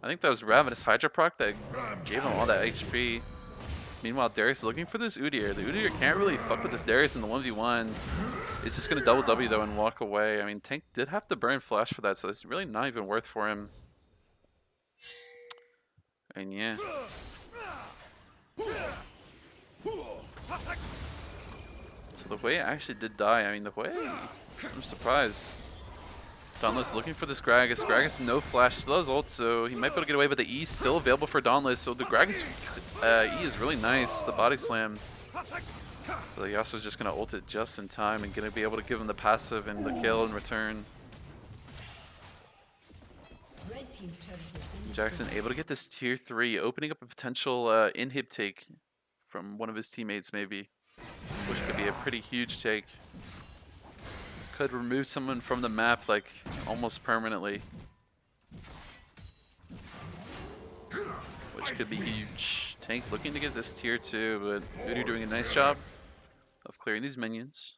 I think that was Ravenous Hydra proc that gave him all that HP. Meanwhile, Darius is looking for this Udyr. The Udyr can't really fuck with this Darius in the 1v1. It's just going to double W though and walk away. I mean, Tank did have to burn flash for that, so it's really not even worth for him. And yeah. So the Hui actually did die. I mean, the Hui, I'm surprised. Dauntless looking for this Gragas. Gragas no flash, still has ult, so he might be able to get away, but the E is still available for Dauntless. So the Gragas E is really nice, the body slam. So Yasuo's just gonna ult it just in time and gonna be able to give him the passive and the kill in return. Red team's turret has been Jackson destroyed. able to get this tier 3, opening up a potential inhib take from one of his teammates maybe, which could be a pretty huge take. Could remove someone from the map like almost permanently, which could be huge. Tank looking to get this tier 2, but Udyr doing a nice job of clearing these minions.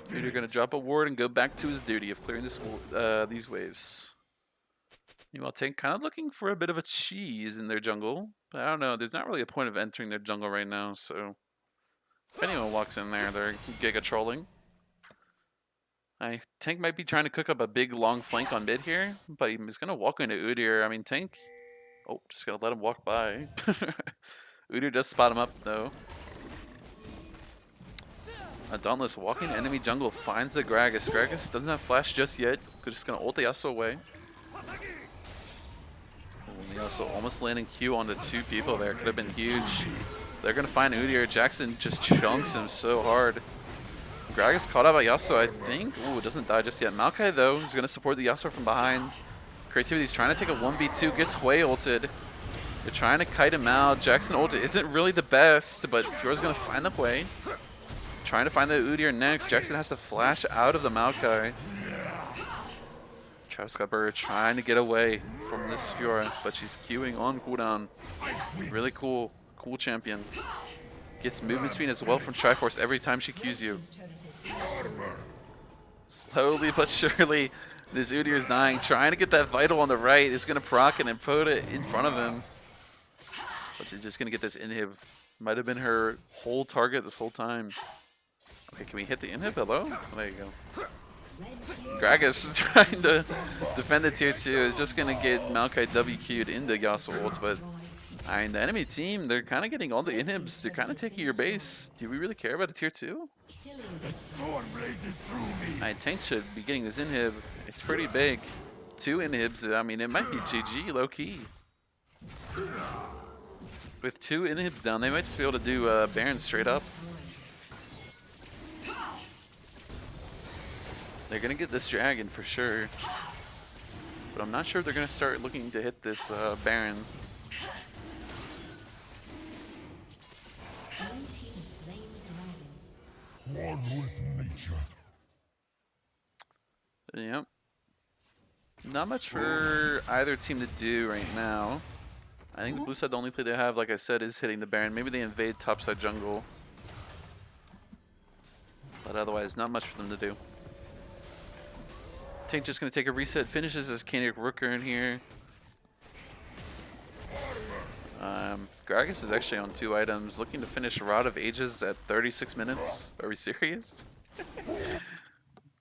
Udyr gonna drop a ward and go back to his duty of clearing this these waves. Meanwhile, Tank kind of looking for a bit of a cheese in their jungle, but I don't know. There's not really a point of entering their jungle right now, so if anyone walks in there, they're giga trolling. Tank might be trying to cook up a big long flank on mid here, but he's gonna walk into Udyr. I mean, Tank. Oh, just gonna let him walk by. Udyr does spot him up though. Dauntless walking enemy jungle finds the Gragas. Gragas doesn't have flash just yet. Just gonna ult the Yasuo away. Yasuo almost landing Q onto 2 people there. Could have been huge. They're gonna find Udyr. Jackson just chunks him so hard. Gragas caught out by Yasuo, I think. Ooh, doesn't die just yet. Maokai though is gonna support the Yasuo from behind. Creativity's trying to take a 1v2, gets Hui ulted. They're trying to kite him out. Jackson ulted isn't really the best, but Fiora's gonna find the Hui. Trying to find the Udyr next. Jackson has to flash out of the Maokai. Travis Scupper trying to get away from this Fiora, but she's queuing on cooldown. Really cool champion. Gets movement speed as well from Triforce every time she queues you. Slowly but surely, this Udyr is dying. Trying to get that vital on the right. Is going to proc it and put it in front of him. But she's just going to get this inhib. Might have been her whole target this whole time. Okay, can we hit the inhib? Hello? Oh, there you go. Gragas trying to defend the tier 2 is just going to get Maokai WQ'd into Yasuo ult, but I mean, the enemy team, they're kind of getting all the inhibs. They're kind of taking your base. Do we really care about a tier 2? Tank should be getting this inhib. It's pretty big. 2 inhibs, I mean, it might be GG, low-key. With 2 inhibs down, they might just be able to do Baron straight up. They're going to get this dragon for sure. But I'm not sure they're going to start looking to hit this Baron. One with nature. Yep. Not much for either team to do right now. I think the blue side, the only play they have, like I said, is hitting the Baron. Maybe they invade topside jungle. But otherwise, not much for them to do. Tank just going to take a reset. Finishes as Canic Rooker in here. Gragas is actually on 2 items. Looking to finish Rod of Ages at 36 minutes. Are we serious?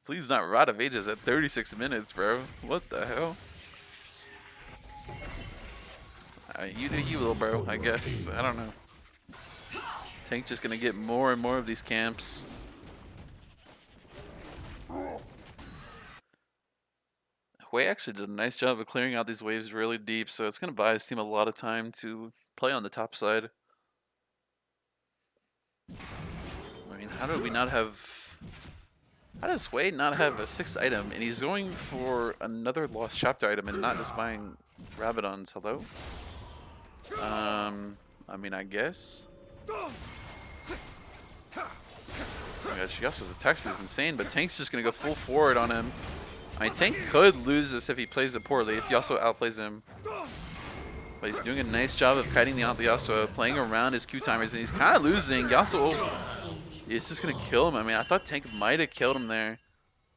Please not Rod of Ages at 36 minutes, bro. What the hell? You do you, little bro, I guess. I don't know. Tank just going to get more and more of these camps. Hui actually did a nice job of clearing out these waves really deep, so it's going to buy his team a lot of time to play on the top side. I mean, how do we not have... How does Hui not have a 6th item, and he's going for another Lost Chapter item and not just buying Rabadons? Hello? I mean, I guess. Oh my gosh, Yasuo's attack speed is insane, but Tank's just going to go full forward on him. I mean, Tank could lose this if he plays it poorly, if Yasuo outplays him. But he's doing a nice job of kiting the Yasuo, playing around his Q timers, and he's kind of losing. Yasuo is just going to kill him. I mean, I thought Tank might have killed him there.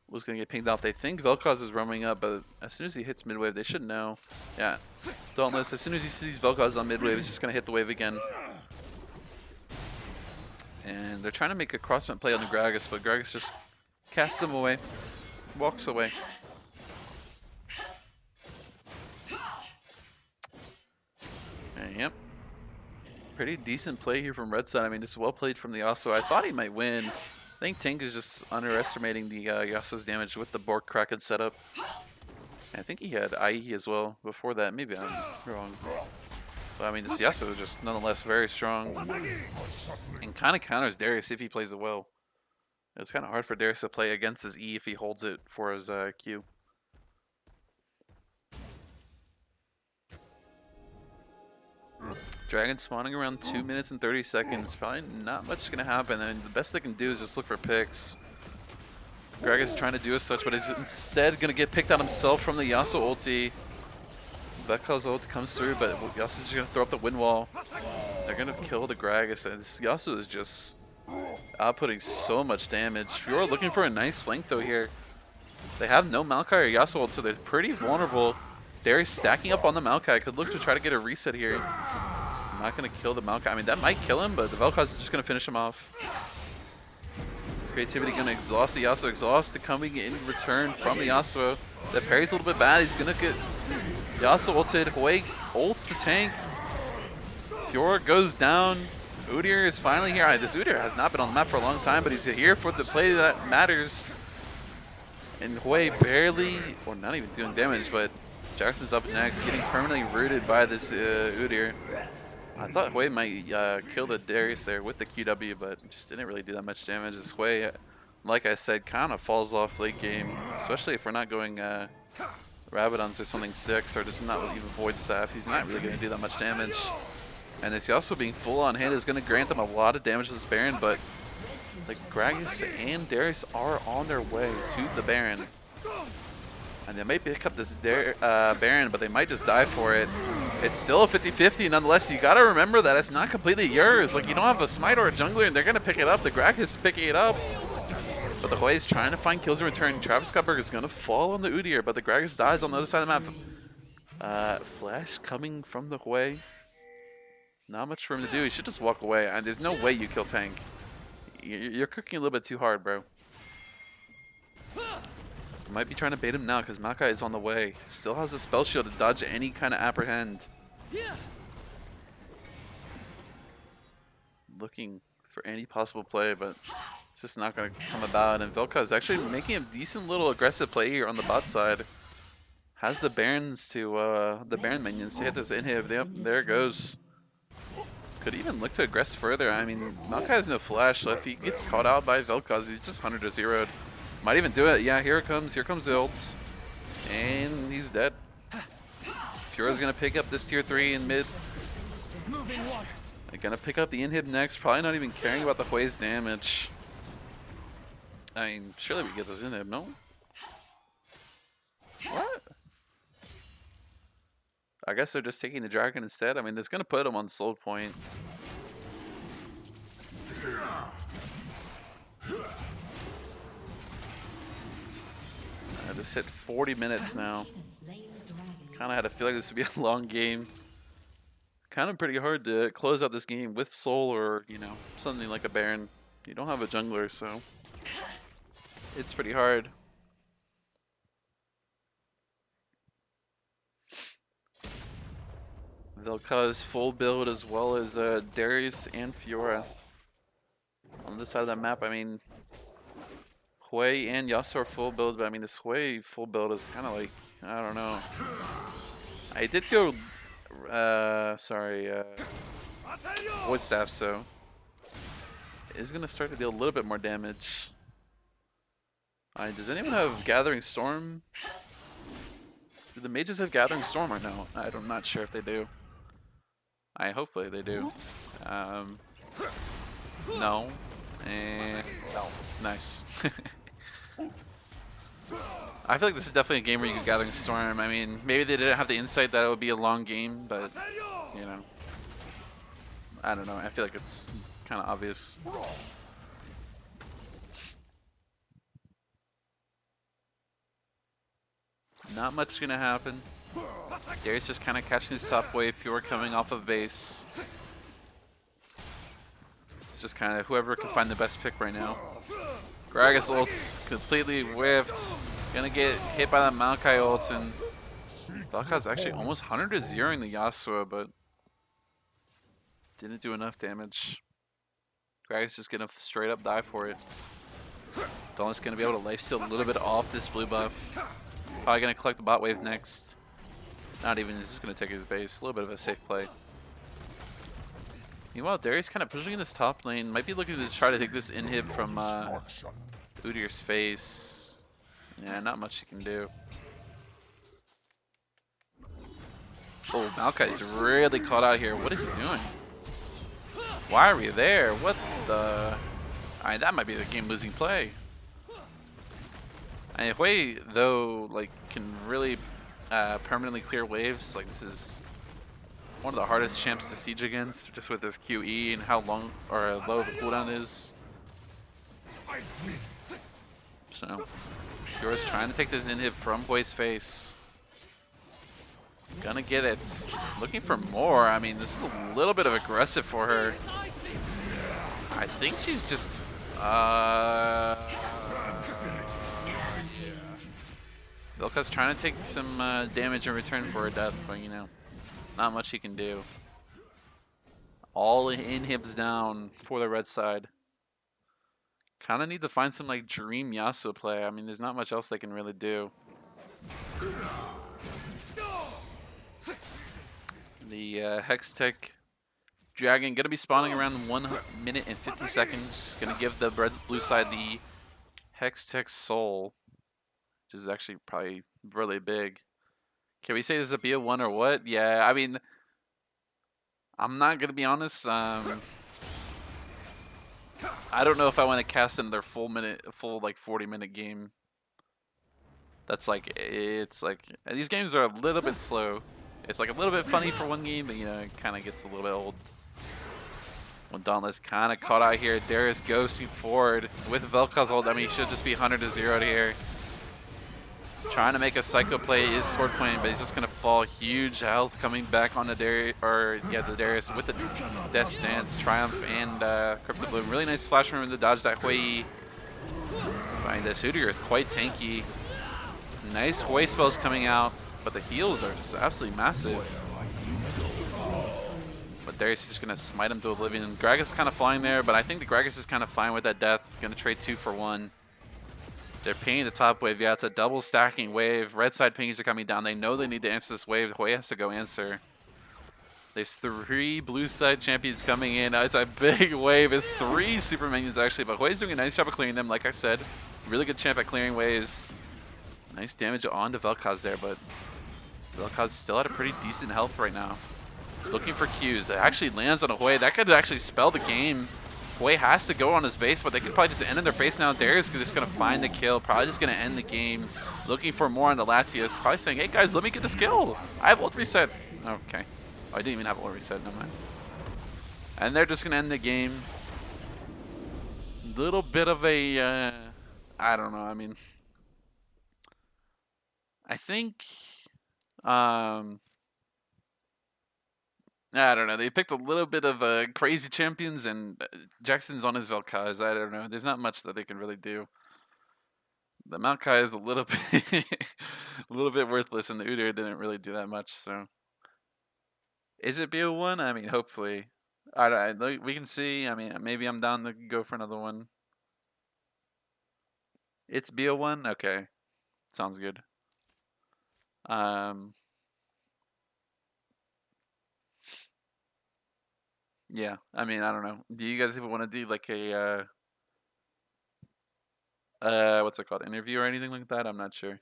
Was going to get pinged off. They think Vel'Koz is roaming up, but as soon as he hits mid-wave, they should know. Yeah, Dauntless, as soon as he sees Vel'Koz on mid-wave, he's just going to hit the wave again. And they're trying to make a crossfit play on the Gragas, but Gragas just casts him away. Walks away. And yep. Pretty decent play here from red side. I mean, just well played from the Yasuo. I thought he might win. I think Tank is just underestimating the Yasuo's damage with the Bork Kraken setup. And I think he had IE as well before that. Maybe I'm wrong. But I mean, this Yasuo is just nonetheless very strong and kind of counters Darius if he plays it well. It's kind of hard for Darius to play against his E if he holds it for his Q. Dragon spawning around 2 minutes and 30 seconds. Probably not much going to happen. I mean, the best they can do is just look for picks. Greg is trying to do as such, but he's instead going to get picked on himself from the Yasuo ulti. Vel'Koz's ult comes through, but Yasuo's just going to throw up the wind wall. They're going to kill the Gragas. This Yasuo is just outputting so much damage. Fiora looking for a nice flank though here. They have no Maokai or Yasuo ult, so they're pretty vulnerable. Darius stacking up on the Maokai. Could look to try to get a reset here. Not going to kill the Maokai. I mean, that might kill him, but the Vel'Koz is just going to finish him off. Creativity going to exhaust the Yasuo. Exhaust coming in return from the Yasuo. That parry's a little bit bad. He's going to get Yasuo ulted. Hwei ults to tank. Fiora goes down. Udyr is finally here. This Udyr has not been on the map for a long time, but he's here for the play that matters. And Hwei barely, or not even doing damage, but Jackson's up next, getting permanently rooted by this Udyr. I thought Hwei might kill the Darius there with the QW, but just didn't really do that much damage. This Hwei, like I said, kind of falls off late game, especially if we're not going Rabadons or something 6, or just not even Void Staff. He's not really going to do that much damage. And this Yasuo being full on hand is going to grant them a lot of damage to this Baron, but the Gragas and Darius are on their way to the Baron. And they might pick up this Baron, but they might just die for it. It's still a 50-50 nonetheless. You gotta remember that it's not completely yours. Like, you don't have a Smite or a Jungler, and they're gonna pick it up. The Gragas is picking it up. But the Hwei is trying to find kills in return. Travis Scottberg is gonna fall on the Udyr, but the Gragas dies on the other side of the map. Flash coming from the Hwei. Not much for him to do. He should just walk away. And there's no way you kill tank. You're cooking a little bit too hard, bro. Might be trying to bait him now because Maokai is on the way. Still has a spell shield to dodge any kind of apprehend. Looking for any possible play, but it's just not going to come about. And Vel'Koz is actually making a decent little aggressive play here on the bot side. Has the Barons to the Baron minions to hit this inhib. Yep, there it goes. Could even look to aggress further. I mean, Maokai has no flash, so if he gets caught out by Vel'Koz, he's just 100 to 0'd. Might even do it. Yeah, here it comes. Here comes the ults. And he's dead. Fiora's going to pick up this tier 3 in mid. They're going to pick up the inhib next. Probably not even caring about the Hwei's damage. I mean, surely we get this inhib, no? What? I guess they're just taking the dragon instead. I mean, it's going to put him on soul point. I just hit 40 minutes now. Kind of had a feeling this would be a long game. Kind of pretty hard to close out this game with soul or, you know, something like a Baron. You don't have a jungler, so it's pretty hard. Vel'Koz full build as well as Darius and Fiora. On this side of that map, I mean, Hwei and Yasuo are full build, but I mean, this Hwei full build is kind of like, I don't know. I did go, Void Staff, so is going to start to deal a little bit more damage. Does anyone have Gathering Storm? Do the mages have Gathering Storm or no? I'm not sure if they do. Hopefully they do. No. And no. Nice. I feel like this is definitely a game where you can Gathering Storm. I mean, maybe they didn't have the insight that it would be a long game, but, you know. I don't know. I feel like it's kind of obvious. Not much gonna happen. Darius just kind of catching his top wave. Fiora coming off of base. It's just kind of whoever can find the best pick right now. Gragas ults completely whiffed. Gonna get hit by that Maokai ults, and Vel'Koz's actually almost 100 to 0ing the Yasuo, but didn't do enough damage. Gragas just gonna straight up die for it. Dawn's gonna be able to lifesteal a little bit off this blue buff. Probably gonna collect the bot wave next. Not even, he's just gonna take his base. A little bit of a safe play. Meanwhile, Darius kind of pushing in this top lane. Might be looking to try to take this inhib from Destruction. Udyr's face. Yeah, not much he can do. Oh, Maokai's really caught out here. What is he doing? Why are we there? What the? Alright, that might be the game-losing play. And if Wei, though, like, can really permanently clear waves, like, this is one of the hardest champs to siege against, just with his QE and how long or low the cooldown is. So, Pure's trying to take this inhib from Hui's face. Gonna get it. Looking for more. I mean, this is a little bit of aggressive for her. I think she's just... Vilka's trying to take some damage in return for her death, but you know, not much he can do. All inhibs down for the red side. Kind of need to find some like Dream Yasuo play. I mean, there's not much else they can really do. The Hextech Dragon gonna be spawning around 1 minute and 50 seconds. Gonna give the blue side the Hextech Soul, which is actually probably really big. Can we say this is a BO1 or what? Yeah, I mean, I'm not gonna be honest. I don't know if I want to cast in their full like 40-minute game. That's like, it's like, these games are a little bit slow. It's like a little bit funny for one game, but you know, it kind of gets a little bit old. When Dauntless kind of caught out here, Darius ghosting forward with Vel'Koz ult. I mean, he should just be 100-0 here. Trying to make a psycho play is sword point, but he's just gonna fall. Huge health coming back on the Darius, or yeah, the Darius with the Death Dance, Triumph, and Crypto Bloom. Really nice flash from him to dodge that Hui. Right, this Udyr is quite tanky. Nice Hui spells coming out, but the heals are just absolutely massive. But Darius is just gonna smite him to oblivion. Gragas is kind of flying there, but I think the Gragas is kind of fine with that death. Gonna trade 2 for 1. They're pinging the top wave. Yeah, it's a double stacking wave. Red side pings are coming down. They know they need to answer this wave. Hui has to go answer. There's 3 blue side champions coming in. It's a big wave. It's 3 super minions actually, but Hui's doing a nice job of clearing them. Like I said, really good champ at clearing waves. Nice damage onto Vel'Koz there, but Vel'Koz still at a pretty decent health right now. Looking for Qs. It actually lands on a Hui. That could actually spell the game. Hui has to go on his base, but they could probably just end in their face now. Darius is just going to find the kill. Probably just going to end the game. Looking for more on the Latios. Probably saying, hey guys, let me get this kill. I have ult reset. Okay. Oh, I didn't even have ult reset. Never mind. And they're just going to end the game. Little bit of a... I don't know. I mean... I think... I don't know. They picked a little bit of crazy champions, and Jackson's on his Vel'Koz. I don't know. There's not much that they can really do. The Maokai is a little bit, a little bit worthless, and the Udyr didn't really do that much. So, is it BO1? I mean, hopefully. I don't. We can see. I mean, maybe I'm down to go for another one. It's BO1. Okay, sounds good. Yeah. I mean, I don't know. Do you guys even want to do like a what's it called, interview or anything like that? I'm not sure.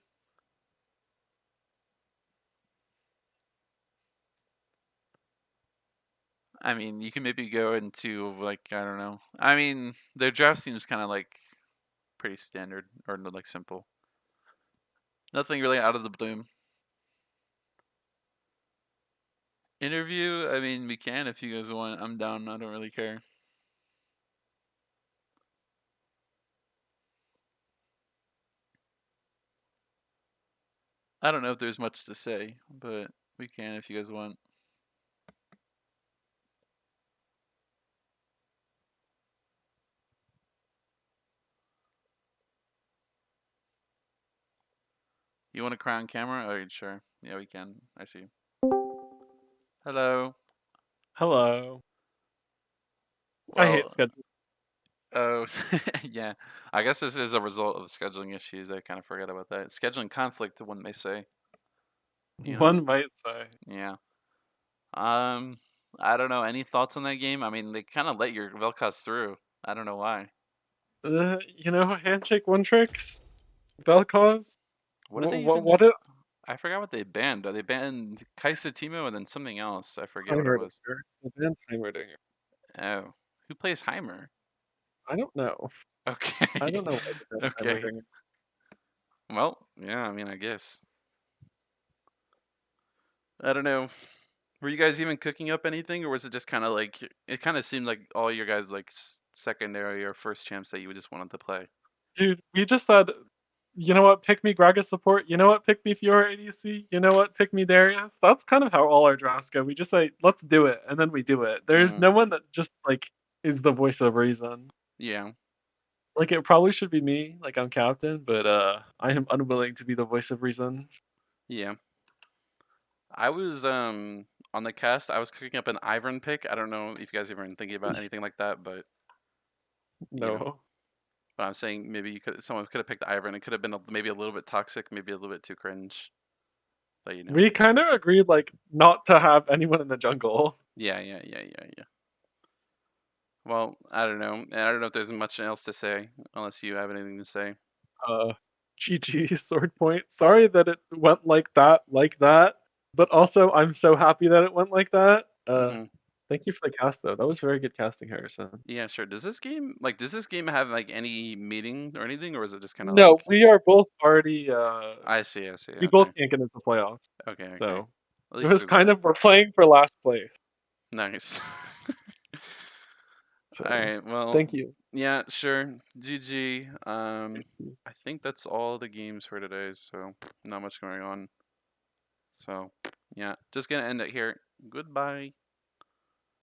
I mean, you can maybe go into like, I don't know. I mean, their draft seems kind of like pretty standard or like simple. Nothing really out of the bloom. Interview? I mean, we can if you guys want. I'm down. I don't really care. I don't know if there's much to say, but we can if you guys want. You want to cry on camera? Oh, sure. Yeah, we can. I see. Hello. Hello. I hate Well, scheduling. oh, yeah. I guess this is a result of scheduling issues. I kind of forgot about that. Scheduling conflict, one may say. You know. One might say. Yeah. Um. I don't know. Any thoughts on that game? I mean, they kind of let your Vel'Koz through. I don't know why. Handshake one tricks, Vel'Koz. What did they What? even? I forgot what they banned. They banned Kaisa Timo and then something else. I forget what it was. Heimerdinger. The band Heimerdinger. Oh, who plays Heimer? I don't know. I Okay, don't know why the band okay. Heimerdinger. Well, yeah. I mean, I guess. I don't know. Were you guys even cooking up anything, or was it just kind of like it kind of seemed like all your guys like secondary or first champs that you just wanted to play? Dude, we just said, you know what, pick me Gragas support, you know what, pick me Fiora ADC, you know what, pick me Darius. That's kind of how all our drafts go. We just say, let's do it, and then we do it. There's Mm, no one that just like is the voice of reason. yeah, Like it probably should be me, like I'm captain, but I am unwilling to be the voice of reason. yeah. I was on the cast. I was cooking up an Ivern pick. I don't know if you guys ever been thinking about anything like that, but you know, No. but I'm saying maybe someone could have picked Ivern. It could have been maybe a little bit toxic, maybe a little bit too cringe, but you know, We kind of agreed like not to have anyone in the jungle. yeah. Well, I don't know. And I don't know if there's much else to say unless you have anything to say. Uh, GG sword point. Sorry that it went like that. But also, I'm so happy that it went like that. Hmm. Thank you for the cast though. That was very good casting, Harrison. Yeah, sure. Does this game have like any meeting or anything, or is it just kind of No, like? we are both already. I see. We both Okay, can't get into playoffs, okay. so At it least was there's a kind of we're playing for last place. nice. All So right. Well, thank you. yeah, sure. GG. I think that's all the games for today. So not much going on. So yeah, just gonna end it here. Goodbye.